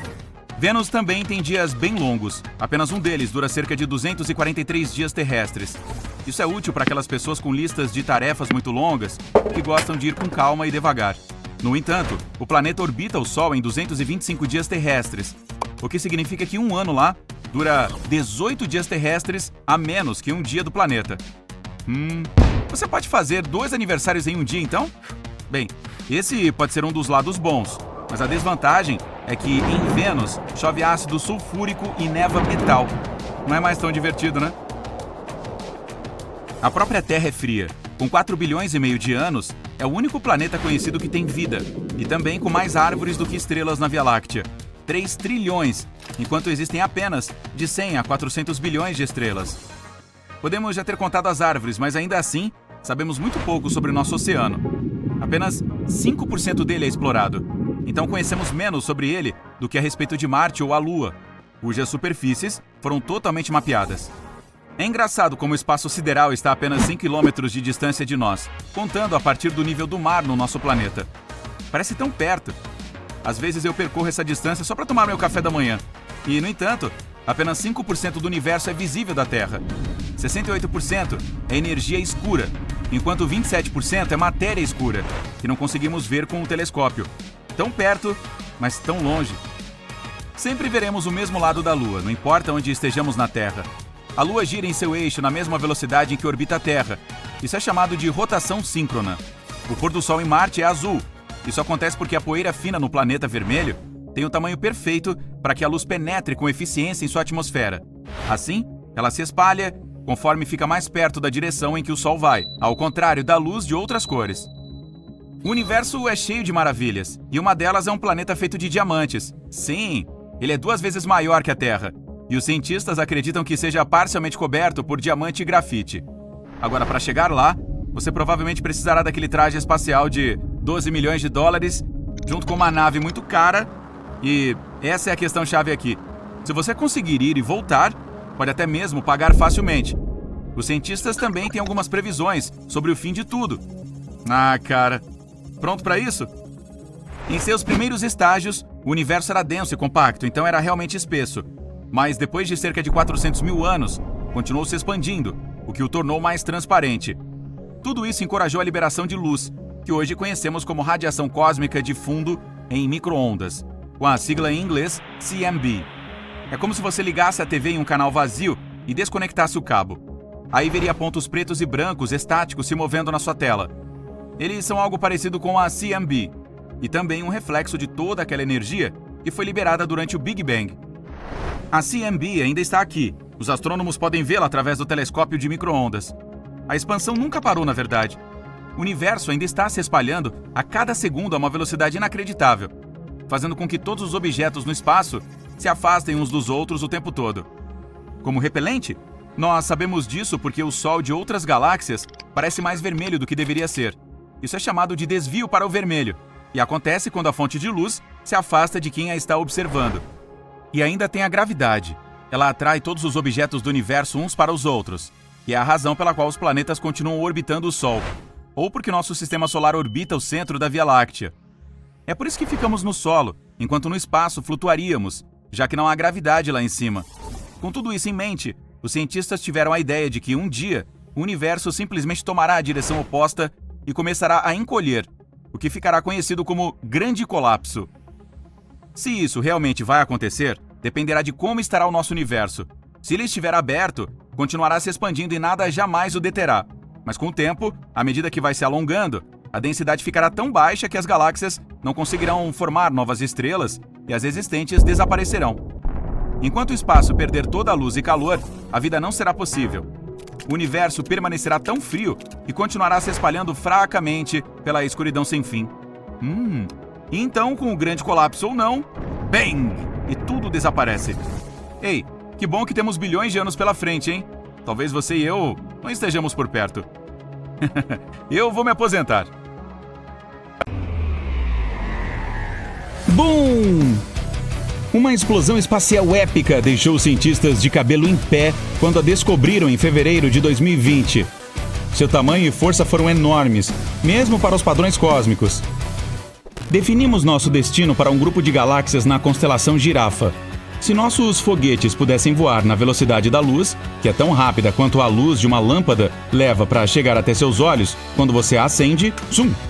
E: Vênus também tem dias bem longos. Apenas um deles dura cerca de 243 dias terrestres. Isso é útil para aquelas pessoas com listas de tarefas muito longas que gostam de ir com calma e devagar. No entanto, o planeta orbita o Sol em 225 dias terrestres, o que significa que um ano lá dura 18 dias terrestres a menos que um dia do planeta. Você pode fazer 2 aniversários em um dia, então? Bem, esse pode ser um dos lados bons, mas a desvantagem é que em Vênus chove ácido sulfúrico e neva metal. Não é mais tão divertido, né? A própria Terra é fria. Com 4 bilhões e meio de anos, é o único planeta conhecido que tem vida, e também com mais árvores do que estrelas na Via Láctea. 3 trilhões, enquanto existem apenas de 100 a 400 bilhões de estrelas. Podemos já ter contado as árvores, mas ainda assim, sabemos muito pouco sobre o nosso oceano. Apenas 5% dele é explorado. Então conhecemos menos sobre ele do que a respeito de Marte ou a Lua, cujas superfícies foram totalmente mapeadas. É engraçado como o espaço sideral está a apenas 100 km de distância de nós, contando a partir do nível do mar no nosso planeta. Parece tão perto. Às vezes eu percorro essa distância só para tomar meu café da manhã. E, no entanto, apenas 5% do universo é visível da Terra. 68% é energia escura, enquanto 27% é matéria escura, que não conseguimos ver com o telescópio. Tão perto, mas tão longe. Sempre veremos o mesmo lado da Lua, não importa onde estejamos na Terra. A Lua gira em seu eixo na mesma velocidade em que orbita a Terra. Isso é chamado de rotação síncrona. O pôr do Sol em Marte é azul. Isso acontece porque a poeira fina no planeta vermelho tem o tamanho perfeito para que a luz penetre com eficiência em sua atmosfera. Assim, ela se espalha conforme fica mais perto da direção em que o Sol vai, ao contrário da luz de outras cores. O universo é cheio de maravilhas, e uma delas é um planeta feito de diamantes. Sim, ele é 2 vezes maior que a Terra, e os cientistas acreditam que seja parcialmente coberto por diamante e grafite. Agora, para chegar lá, você provavelmente precisará daquele traje espacial de 12 milhões de dólares, junto com uma nave muito cara, e essa é a questão-chave aqui. Se você conseguir ir e voltar, pode até mesmo pagar facilmente. Os cientistas também têm algumas previsões sobre o fim de tudo. Ah, cara, pronto para isso? Em seus primeiros estágios, o universo era denso e compacto, então era realmente espesso. Mas depois de cerca de 400 mil anos, continuou se expandindo, o que o tornou mais transparente. Tudo isso encorajou a liberação de luz, que hoje conhecemos como radiação cósmica de fundo em micro-ondas, com a sigla em inglês CMB. É como se você ligasse a TV em um canal vazio e desconectasse o cabo. Aí veria pontos pretos e brancos estáticos se movendo na sua tela. Eles são algo parecido com a CMB, e também um reflexo de toda aquela energia que foi liberada durante o Big Bang. A CMB ainda está aqui. Os astrônomos podem vê-la através do telescópio de micro-ondas. A expansão nunca parou, na verdade. O universo ainda está se espalhando a cada segundo a uma velocidade inacreditável, fazendo com que todos os objetos no espaço se afastem uns dos outros o tempo todo. Como repelente, nós sabemos disso porque o Sol de outras galáxias parece mais vermelho do que deveria ser. Isso é chamado de desvio para o vermelho, e acontece quando a fonte de luz se afasta de quem a está observando. E ainda tem a gravidade. Ela atrai todos os objetos do universo uns para os outros, e é a razão pela qual os planetas continuam orbitando o Sol, ou porque nosso sistema solar orbita o centro da Via Láctea. É por isso que ficamos no solo, enquanto no espaço flutuaríamos, já que não há gravidade lá em cima. Com tudo isso em mente, os cientistas tiveram a ideia de que um dia o universo simplesmente tomará a direção oposta e começará a encolher, o que ficará conhecido como Grande Colapso. Se isso realmente vai acontecer, dependerá de como estará o nosso universo. Se ele estiver aberto, continuará se expandindo e nada jamais o deterá. Mas com o tempo, à medida que vai se alongando, a densidade ficará tão baixa que as galáxias não conseguirão formar novas estrelas e as existentes desaparecerão. Enquanto o espaço perder toda a luz e calor, a vida não será possível. O universo permanecerá tão frio e continuará se espalhando fracamente pela escuridão sem fim. E então, com o grande colapso ou não, bang! E tudo desaparece. Ei, que bom que temos bilhões de anos pela frente, hein? Talvez você e eu não estejamos por perto. Eu vou me aposentar.
B: Boom! Uma explosão espacial épica deixou os cientistas de cabelo em pé quando a descobriram em fevereiro de 2020. Seu tamanho e força foram enormes, mesmo para os padrões cósmicos. Definimos nosso destino para um grupo de galáxias na constelação Girafa. Se nossos foguetes pudessem voar na velocidade da luz, que é tão rápida quanto a luz de uma lâmpada leva para chegar até seus olhos quando você a acende,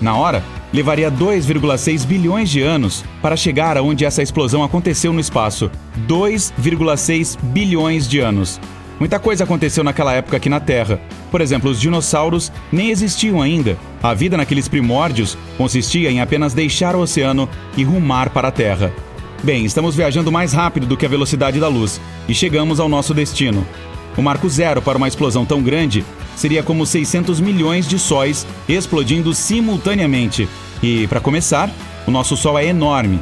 B: na hora, levaria 2,6 bilhões de anos para chegar aonde essa explosão aconteceu no espaço. 2,6 bilhões de anos. Muita coisa aconteceu naquela época aqui na Terra. Por exemplo, os dinossauros nem existiam ainda. A vida naqueles primórdios consistia em apenas deixar o oceano e rumar para a Terra. Bem, estamos viajando mais rápido do que a velocidade da luz e chegamos ao nosso destino. O marco zero para uma explosão tão grande seria como 600 milhões de sóis explodindo simultaneamente. E, para começar, o nosso Sol é enorme.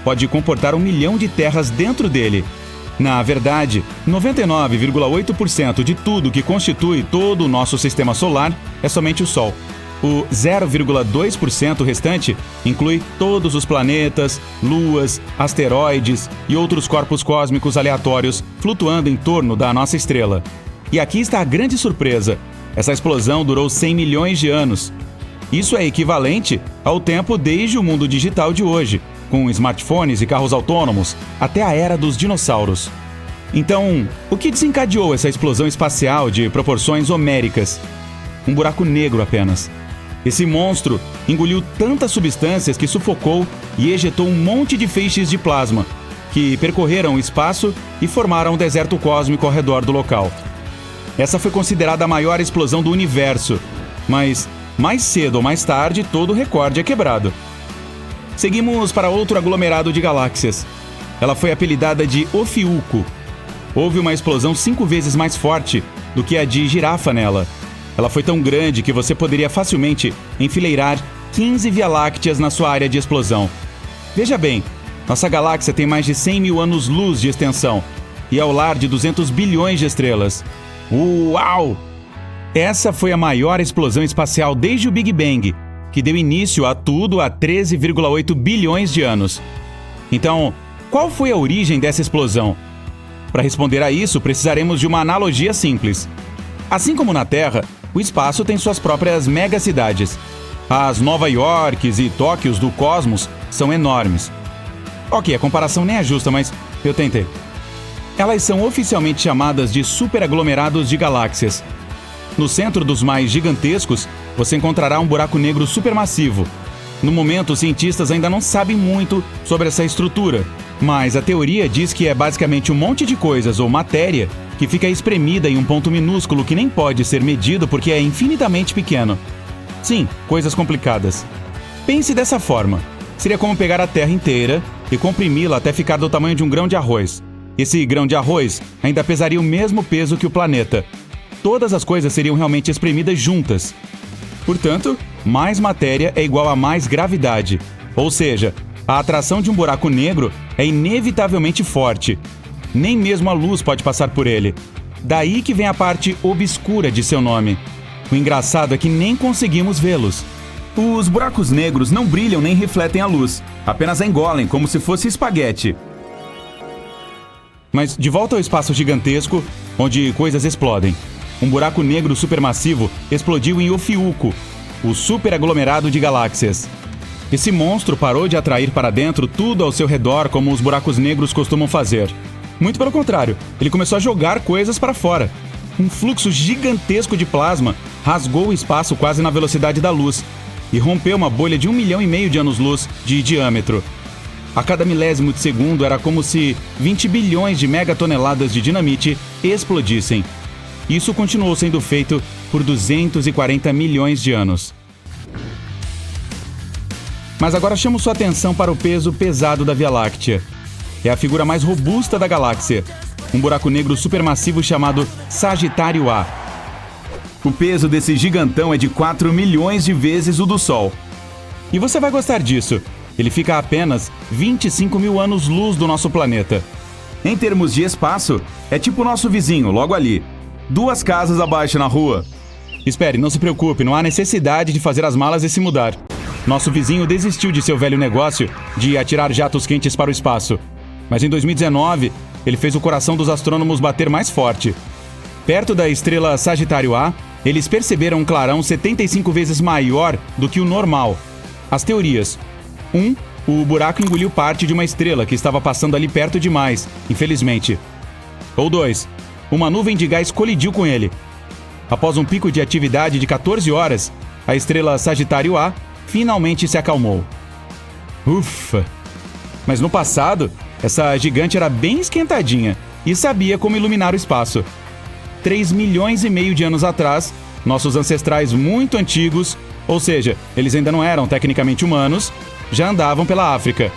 B: Pode comportar 1 milhão de terras dentro dele. Na verdade, 99,8% de tudo que constitui todo o nosso sistema solar é somente o Sol. O 0,2% restante inclui todos os planetas, luas, asteroides e outros corpos cósmicos aleatórios flutuando em torno da nossa estrela. E aqui está a grande surpresa. Essa explosão durou 100 milhões de anos. Isso é equivalente ao tempo desde o mundo digital de hoje, com smartphones e carros autônomos, até a era dos dinossauros. Então, o que desencadeou essa explosão espacial de proporções homéricas? Um buraco negro apenas. Esse monstro engoliu tantas substâncias que sufocou e ejetou um monte de feixes de plasma, que percorreram o espaço e formaram um deserto cósmico ao redor do local. Essa foi considerada a maior explosão do universo, mas mais cedo ou mais tarde todo o recorde é quebrado. Seguimos para outro aglomerado de galáxias. Ela foi apelidada de Ofiuco. Houve uma explosão 5 vezes mais forte do que a de Girafa nela. Ela foi tão grande que você poderia facilmente enfileirar 15 Via-Lácteas na sua área de explosão. Veja bem, nossa galáxia tem mais de 100 mil anos-luz de extensão e é o lar de 200 bilhões de estrelas. Uau! Essa foi a maior explosão espacial desde o Big Bang, que deu início a tudo há 13,8 bilhões de anos. Então, qual foi a origem dessa explosão? Para responder a isso, precisaremos de uma analogia simples. Assim como na Terra, o espaço tem suas próprias megacidades. As Nova Yorks e Tóquios do cosmos são enormes. Ok, a comparação nem é justa, mas eu tentei. Elas são oficialmente chamadas de superaglomerados de galáxias. No centro dos mais gigantescos, você encontrará um buraco negro supermassivo. No momento, os cientistas ainda não sabem muito sobre essa estrutura, mas a teoria diz que é basicamente um monte de coisas ou matéria que fica espremida em um ponto minúsculo que nem pode ser medido porque é infinitamente pequeno.
F: Sim, coisas complicadas. Pense dessa forma. Seria como pegar a Terra inteira e comprimi-la até ficar do tamanho de um grão de arroz. Esse grão de arroz ainda pesaria o mesmo peso que o planeta. Todas as coisas seriam realmente espremidas juntas. Portanto, mais matéria é igual a mais gravidade. Ou seja, a atração de um buraco negro é inevitavelmente forte. Nem mesmo a luz pode passar por ele. Daí que vem a parte obscura de seu nome. O engraçado é que nem conseguimos vê-los.
B: Os buracos negros não brilham nem refletem a luz, apenas a engolem como se fosse espaguete.
F: Mas de volta ao espaço gigantesco, onde coisas explodem. Um buraco negro supermassivo explodiu em Ofiuco, o superaglomerado de galáxias. Esse monstro parou de atrair para dentro tudo ao seu redor como os buracos negros costumam fazer. Muito pelo contrário, ele começou a jogar coisas para fora. Um fluxo gigantesco de plasma rasgou o espaço quase na velocidade da luz e rompeu uma bolha de 1,5 milhão de anos-luz de diâmetro. A cada milésimo de segundo era como se 20 bilhões de megatoneladas de dinamite explodissem. Isso continuou sendo feito por 240 milhões de anos. Mas agora chamo sua atenção para o peso pesado da Via Láctea. É a figura mais robusta da galáxia, um buraco negro supermassivo chamado Sagitário A.
B: O peso desse gigantão é de 4 milhões de vezes o do Sol.
F: E você vai gostar disso. Ele fica a apenas 25 mil anos-luz do nosso planeta.
B: Em termos de espaço, é tipo o nosso vizinho, logo ali. 2 casas abaixo na rua.
F: Espere, não se preocupe, não há necessidade de fazer as malas e se mudar. Nosso vizinho desistiu de seu velho negócio de atirar jatos quentes para o espaço. Mas em 2019, ele fez o coração dos astrônomos bater mais forte. Perto da estrela Sagitário A, eles perceberam um clarão 75 vezes maior do que o normal. As teorias: 1. O buraco engoliu parte de uma estrela que estava passando ali perto demais, infelizmente. Ou 2. Uma nuvem de gás colidiu com ele. Após um pico de atividade de 14 horas, a estrela Sagitário A finalmente se acalmou. Ufa! Mas no passado, essa gigante era bem esquentadinha e sabia como iluminar o espaço. 3,5 milhões de anos atrás, nossos ancestrais muito antigos, ou seja, eles ainda não eram tecnicamente humanos, já andavam pela África.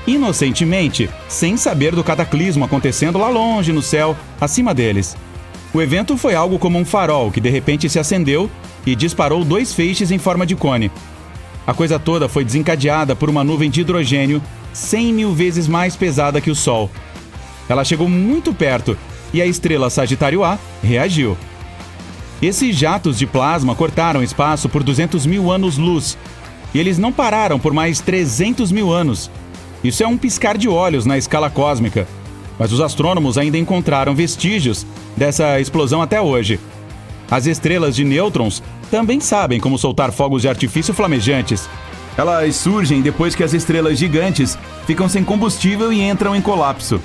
F: Inocentemente, sem saber do cataclismo acontecendo lá longe no céu, acima deles. O evento foi algo como um farol que de repente se acendeu e disparou 2 feixes em forma de cone. A coisa toda foi desencadeada por uma nuvem de hidrogênio 100 mil vezes mais pesada que o Sol. Ela chegou muito perto e a estrela Sagitário A reagiu. Esses jatos de plasma cortaram espaço por 200 mil anos-luz e eles não pararam por mais 300 mil anos. Isso é um piscar de olhos na escala cósmica. Mas os astrônomos ainda encontraram vestígios dessa explosão até hoje. As estrelas de nêutrons também sabem como soltar fogos de artifício flamejantes.
B: Elas surgem depois que as estrelas gigantes ficam sem combustível e entram em colapso.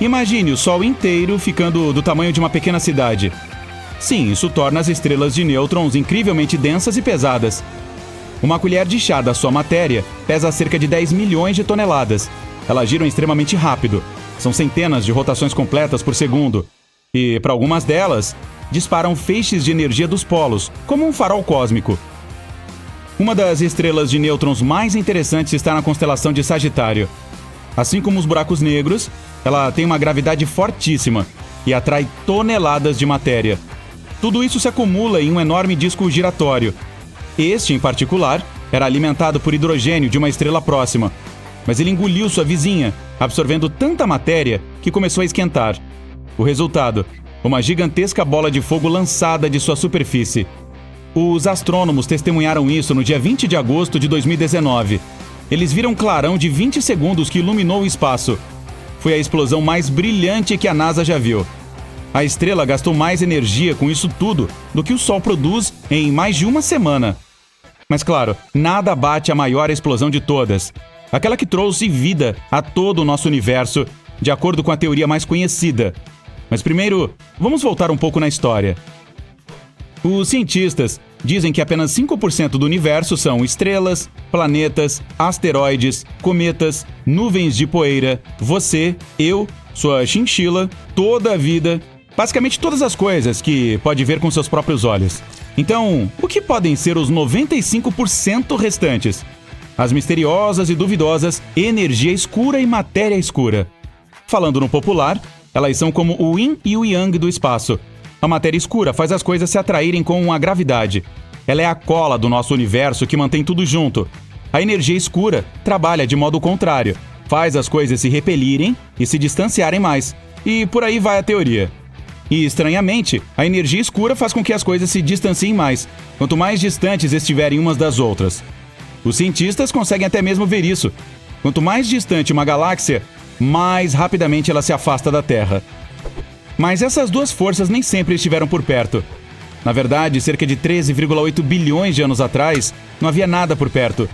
F: Imagine o Sol inteiro ficando do tamanho de uma pequena cidade. Sim, isso torna as estrelas de nêutrons incrivelmente densas e pesadas. Uma colher de chá da sua matéria pesa cerca de 10 milhões de toneladas. Elas giram extremamente rápido. São centenas de rotações completas por segundo. E, para algumas delas, disparam feixes de energia dos polos, como um farol cósmico. Uma das estrelas de nêutrons mais interessantes está na constelação de Sagitário. Assim como os buracos negros, ela tem uma gravidade fortíssima e atrai toneladas de matéria. Tudo isso se acumula em um enorme disco giratório. Este, em particular, era alimentado por hidrogênio de uma estrela próxima, mas ele engoliu sua vizinha, absorvendo tanta matéria que começou a esquentar. O resultado: uma gigantesca bola de fogo lançada de sua superfície. Os astrônomos testemunharam isso no dia 20 de agosto de 2019. Eles viram um clarão de 20 segundos que iluminou o espaço. Foi a explosão mais brilhante que a NASA já viu. A estrela gastou mais energia com isso tudo do que o Sol produz em mais de uma semana. Mas claro, nada bate a maior explosão de todas. Aquela que trouxe vida a todo o nosso universo, de acordo com a teoria mais conhecida. Mas primeiro, vamos voltar um pouco na história. Os cientistas dizem que apenas 5% do universo são estrelas, planetas, asteroides, cometas, nuvens de poeira, você, eu, sua chinchila, toda a vida Basicamente todas as coisas que pode ver com seus próprios olhos. Então, o que podem ser os 95% restantes? As misteriosas e duvidosas energia escura e matéria escura. Falando no popular, elas são como o yin e o yang do espaço. A matéria escura faz as coisas se atraírem com a gravidade. Ela é a cola do nosso universo que mantém tudo junto. A energia escura trabalha de modo contrário. Faz as coisas se repelirem e se distanciarem mais. E por aí vai a teoria. E, estranhamente, a energia escura faz com que as coisas se distanciem mais, quanto mais distantes estiverem umas das outras. Os cientistas conseguem até mesmo ver isso. Quanto mais distante uma galáxia, mais rapidamente ela se afasta da Terra. Mas essas duas forças nem sempre estiveram por perto. Na verdade, cerca de 13,8 bilhões de anos atrás, não havia nada por perto.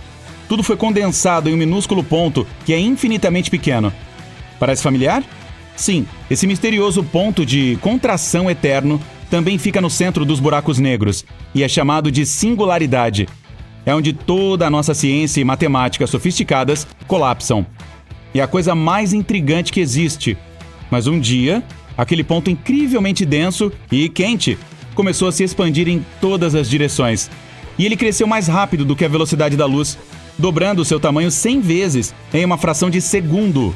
F: Tudo foi condensado em um minúsculo ponto que é infinitamente pequeno. Parece familiar? Sim, esse misterioso ponto de contração eterno também fica no centro dos buracos negros e é chamado de singularidade. É onde toda a nossa ciência e matemática sofisticadas colapsam. É a coisa mais intrigante que existe. Mas um dia, aquele ponto incrivelmente denso e quente começou a se expandir em todas as direções. E ele cresceu mais rápido do que a velocidade da luz, dobrando seu tamanho 100 vezes em uma fração de segundo.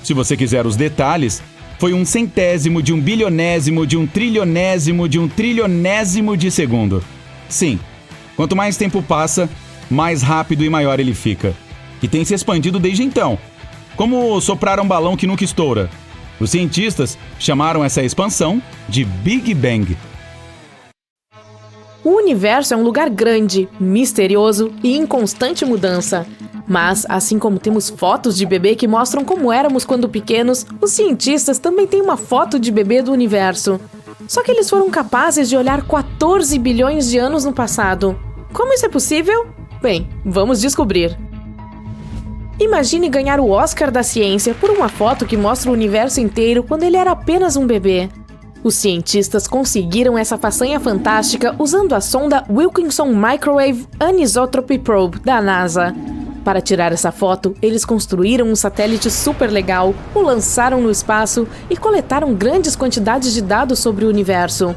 F: Se você quiser os detalhes, foi 1/100º de 1 bilionésimo de 1 trilionésimo de 1 trilionésimo de segundo. Sim, quanto mais tempo passa, mais rápido e maior ele fica. E tem se expandido desde então. Como soprar um balão que nunca estoura. Os cientistas chamaram essa expansão de Big Bang.
A: O universo é um lugar grande, misterioso e em constante mudança. Mas, assim como temos fotos de bebê que mostram como éramos quando pequenos, os cientistas também têm uma foto de bebê do universo. Só que eles foram capazes de olhar 14 bilhões de anos no passado. Como isso é possível? Bem, vamos descobrir. Imagine ganhar o Oscar da ciência por uma foto que mostra o universo inteiro quando ele era apenas um bebê. Os cientistas conseguiram essa façanha fantástica usando a sonda Wilkinson Microwave Anisotropy Probe da NASA. Para tirar essa foto, eles construíram um satélite super legal, o lançaram no espaço e coletaram grandes quantidades de dados sobre o universo.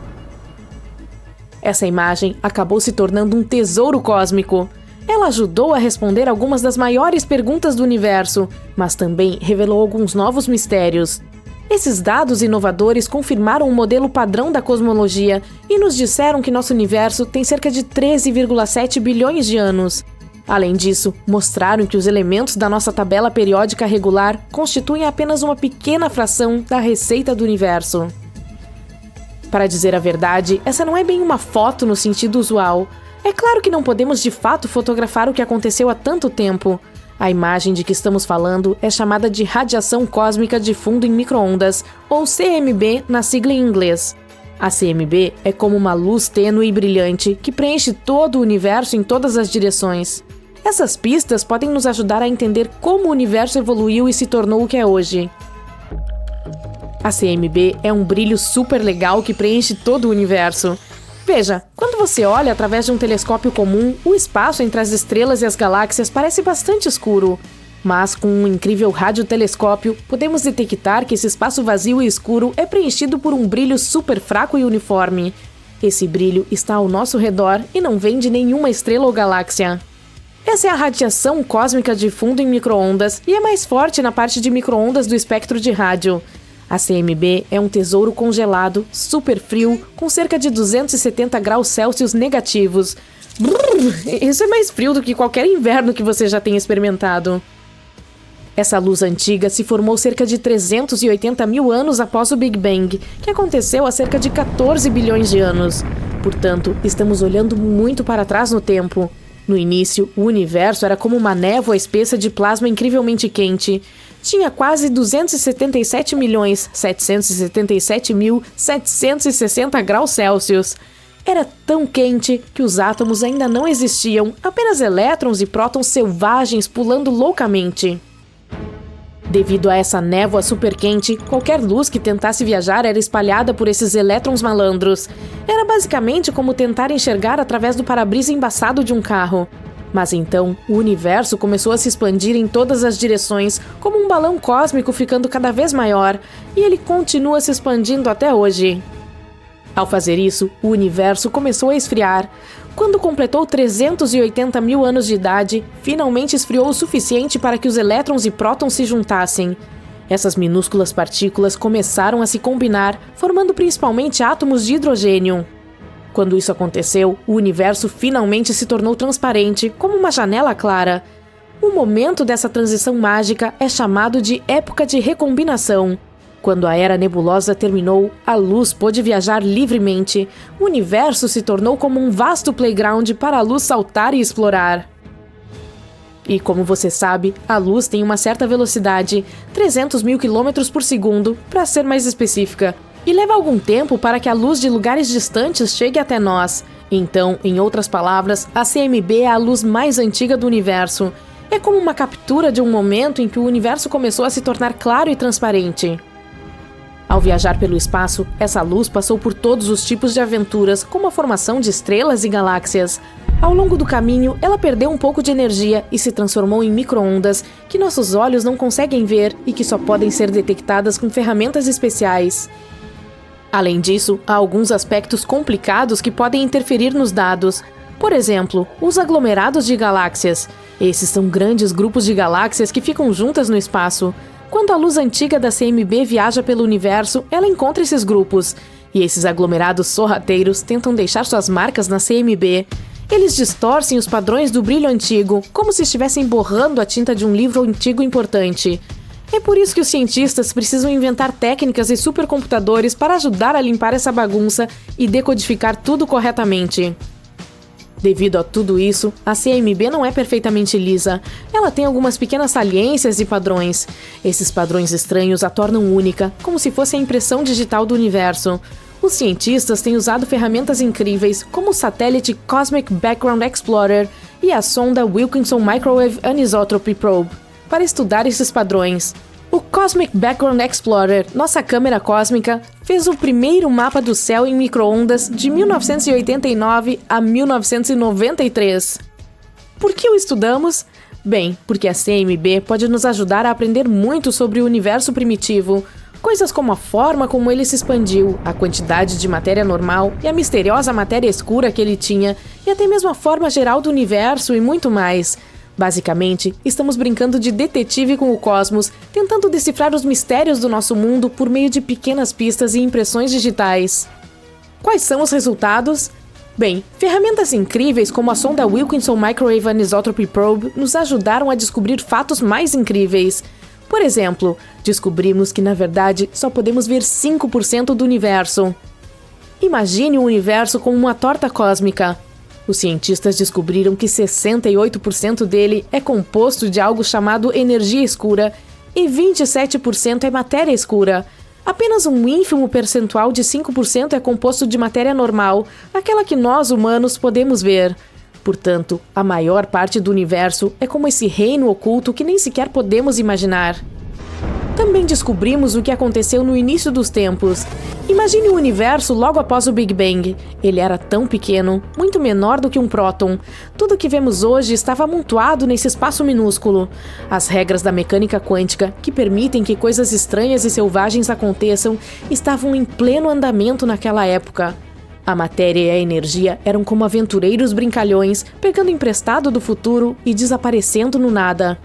A: Essa imagem acabou se tornando um tesouro cósmico. Ela ajudou a responder algumas das maiores perguntas do universo, mas também revelou alguns novos mistérios. Esses dados inovadores confirmaram o modelo padrão da cosmologia e nos disseram que nosso universo tem cerca de 13,7 bilhões de anos. Além disso, mostraram que os elementos da nossa tabela periódica regular constituem apenas uma pequena fração da receita do universo. Para dizer a verdade, essa não é bem uma foto no sentido usual. É claro que não podemos de fato fotografar o que aconteceu há tanto tempo. A imagem de que estamos falando é chamada de radiação cósmica de fundo em micro-ondas, ou CMB na sigla em inglês. A CMB é como uma luz tênue e brilhante que preenche todo o universo em todas as direções. Essas pistas podem nos ajudar a entender como o universo evoluiu e se tornou o que é hoje. A CMB é um brilho super legal que preenche todo o universo. Veja, quando você olha através de um telescópio comum, o espaço entre as estrelas e as galáxias parece bastante escuro. Mas com um incrível radiotelescópio, podemos detectar que esse espaço vazio e escuro é preenchido por um brilho super fraco e uniforme. Esse brilho está ao nosso redor e não vem de nenhuma estrela ou galáxia. Essa é a radiação cósmica de fundo em micro-ondas e é mais forte na parte de micro-ondas do espectro de rádio. A CMB é um tesouro congelado, super frio, com cerca de 270 graus Celsius negativos. Isso é mais frio do que qualquer inverno que você já tenha experimentado. Essa luz antiga se formou cerca de 380 mil anos após o Big Bang, que aconteceu há cerca de 14 bilhões de anos. Portanto, estamos olhando muito para trás no tempo. No início, o universo era como uma névoa espessa de plasma incrivelmente quente. Tinha quase 277.777.760 graus Celsius. Era tão quente que os átomos ainda não existiam, apenas elétrons e prótons selvagens pulando loucamente. Devido a essa névoa super quente, qualquer luz que tentasse viajar era espalhada por esses elétrons malandros. Era basicamente como tentar enxergar através do para-brisa embaçado de um carro. Mas então, o universo começou a se expandir em todas as direções, como um balão cósmico ficando cada vez maior, e ele continua se expandindo até hoje. Ao fazer isso, o universo começou a esfriar. Quando completou 380 mil anos de idade, finalmente esfriou o suficiente para que os elétrons e prótons se juntassem. Essas minúsculas partículas começaram a se combinar, formando principalmente átomos de hidrogênio. Quando isso aconteceu, o universo finalmente se tornou transparente, como uma janela clara. O momento dessa transição mágica é chamado de época de recombinação. Quando a era nebulosa terminou, a luz pôde viajar livremente. O universo se tornou como um vasto playground para a luz saltar e explorar. E como você sabe, a luz tem uma certa velocidade, 300 mil quilômetros por segundo, para ser mais específica. E leva algum tempo para que a luz de lugares distantes chegue até nós. Então, em outras palavras, a CMB é a luz mais antiga do universo. É como uma captura de um momento em que o universo começou a se tornar claro e transparente. Ao viajar pelo espaço, essa luz passou por todos os tipos de aventuras, como a formação de estrelas e galáxias. Ao longo do caminho, ela perdeu um pouco de energia e se transformou em micro-ondas, que nossos olhos não conseguem ver e que só podem ser detectadas com ferramentas especiais. Além disso, há alguns aspectos complicados que podem interferir nos dados. Por exemplo, os aglomerados de galáxias. Esses são grandes grupos de galáxias que ficam juntas no espaço. Quando a luz antiga da CMB viaja pelo universo, ela encontra esses grupos. E esses aglomerados sorrateiros tentam deixar suas marcas na CMB. Eles distorcem os padrões do brilho antigo, como se estivessem borrando a tinta de um livro antigo importante. É por isso que os cientistas precisam inventar técnicas e supercomputadores para ajudar a limpar essa bagunça e decodificar tudo corretamente. Devido a tudo isso, a CMB não é perfeitamente lisa. Ela tem algumas pequenas saliências e padrões. Esses padrões estranhos a tornam única, como se fosse a impressão digital do universo. Os cientistas têm usado ferramentas incríveis, como o satélite Cosmic Background Explorer e a sonda Wilkinson Microwave Anisotropy Probe, para estudar esses padrões. O Cosmic Background Explorer, nossa câmera cósmica, fez o primeiro mapa do céu em micro-ondas de 1989 a 1993. Por que o estudamos? Bem, porque a CMB pode nos ajudar a aprender muito sobre o universo primitivo. Coisas como a forma como ele se expandiu, a quantidade de matéria normal e a misteriosa matéria escura que ele tinha, e até mesmo a forma geral do universo e muito mais. Basicamente, estamos brincando de detetive com o cosmos, tentando decifrar os mistérios do nosso mundo por meio de pequenas pistas e impressões digitais. Quais são os resultados? Bem, ferramentas incríveis como a sonda Wilkinson Microwave Anisotropy Probe nos ajudaram a descobrir fatos mais incríveis. Por exemplo, descobrimos que na verdade só podemos ver 5% do universo. Imagine o universo como uma torta cósmica. Os cientistas descobriram que 68% dele é composto de algo chamado energia escura e 27% é matéria escura. Apenas um ínfimo percentual de 5% é composto de matéria normal, aquela que nós, humanos, podemos ver. Portanto, a maior parte do universo é como esse reino oculto que nem sequer podemos imaginar. Também descobrimos o que aconteceu no início dos tempos. Imagine o universo logo após o Big Bang. Ele era tão pequeno, muito menor do que um próton. Tudo o que vemos hoje estava amontoado nesse espaço minúsculo. As regras da mecânica quântica, que permitem que coisas estranhas e selvagens aconteçam, estavam em pleno andamento naquela época. A matéria e a energia eram como aventureiros brincalhões, pegando emprestado do futuro e desaparecendo no nada.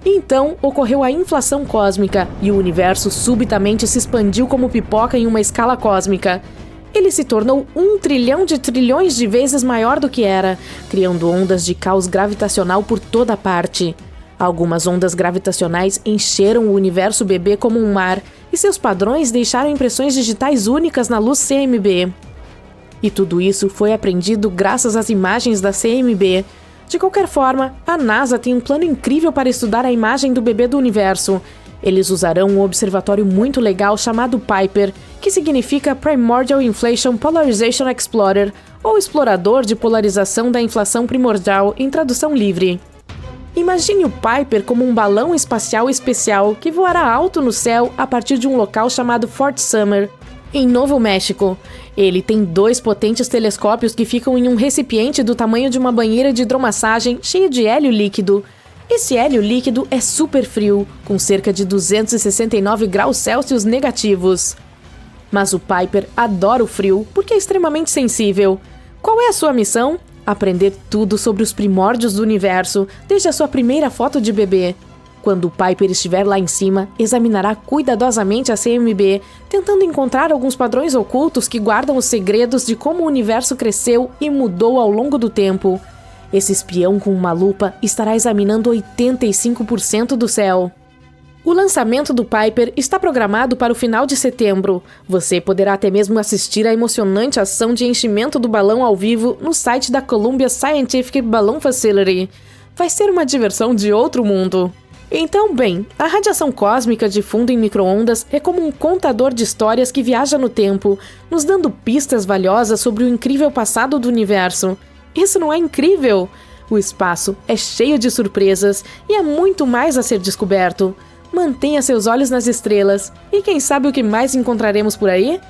A: Então, ocorreu a inflação cósmica e o universo subitamente se expandiu como pipoca em uma escala cósmica. Ele se tornou 1 trilhão de trilhões de vezes maior do que era, criando ondas de caos gravitacional por toda parte. Algumas ondas gravitacionais encheram o universo bebê como um mar, e seus padrões deixaram impressões digitais únicas na luz CMB. E tudo isso foi aprendido graças às imagens da CMB. De qualquer forma, a NASA tem um plano incrível para estudar a imagem do bebê do universo. Eles usarão um observatório muito legal chamado Piper, que significa Primordial Inflation Polarization Explorer, ou explorador de polarização da inflação primordial em tradução livre. Imagine o Piper como um balão espacial especial que voará alto no céu a partir de um local chamado Fort Summer. em Novo México. Ele tem 2 potentes telescópios que ficam em um recipiente do tamanho de uma banheira de hidromassagem cheio de hélio líquido. Esse hélio líquido é super frio, com cerca de 269 graus Celsius negativos. Mas o Piper adora o frio porque é extremamente sensível. Qual é a sua missão? Aprender tudo sobre os primórdios do universo, desde a sua primeira foto de bebê. Quando o Piper estiver lá em cima, examinará cuidadosamente a CMB, tentando encontrar alguns padrões ocultos que guardam os segredos de como o universo cresceu e mudou ao longo do tempo. Esse espião com uma lupa estará examinando 85% do céu. O lançamento do Piper está programado para o final de setembro. Você poderá até mesmo assistir à emocionante ação de enchimento do balão ao vivo no site da Columbia Scientific Balloon Facility. Vai ser uma diversão de outro mundo. Então, bem, a radiação cósmica de fundo em micro-ondas é como um contador de histórias que viaja no tempo, nos dando pistas valiosas sobre o incrível passado do universo. Isso não é incrível? O espaço é cheio de surpresas e há muito mais a ser descoberto. Mantenha seus olhos nas estrelas e quem sabe o que mais encontraremos por aí?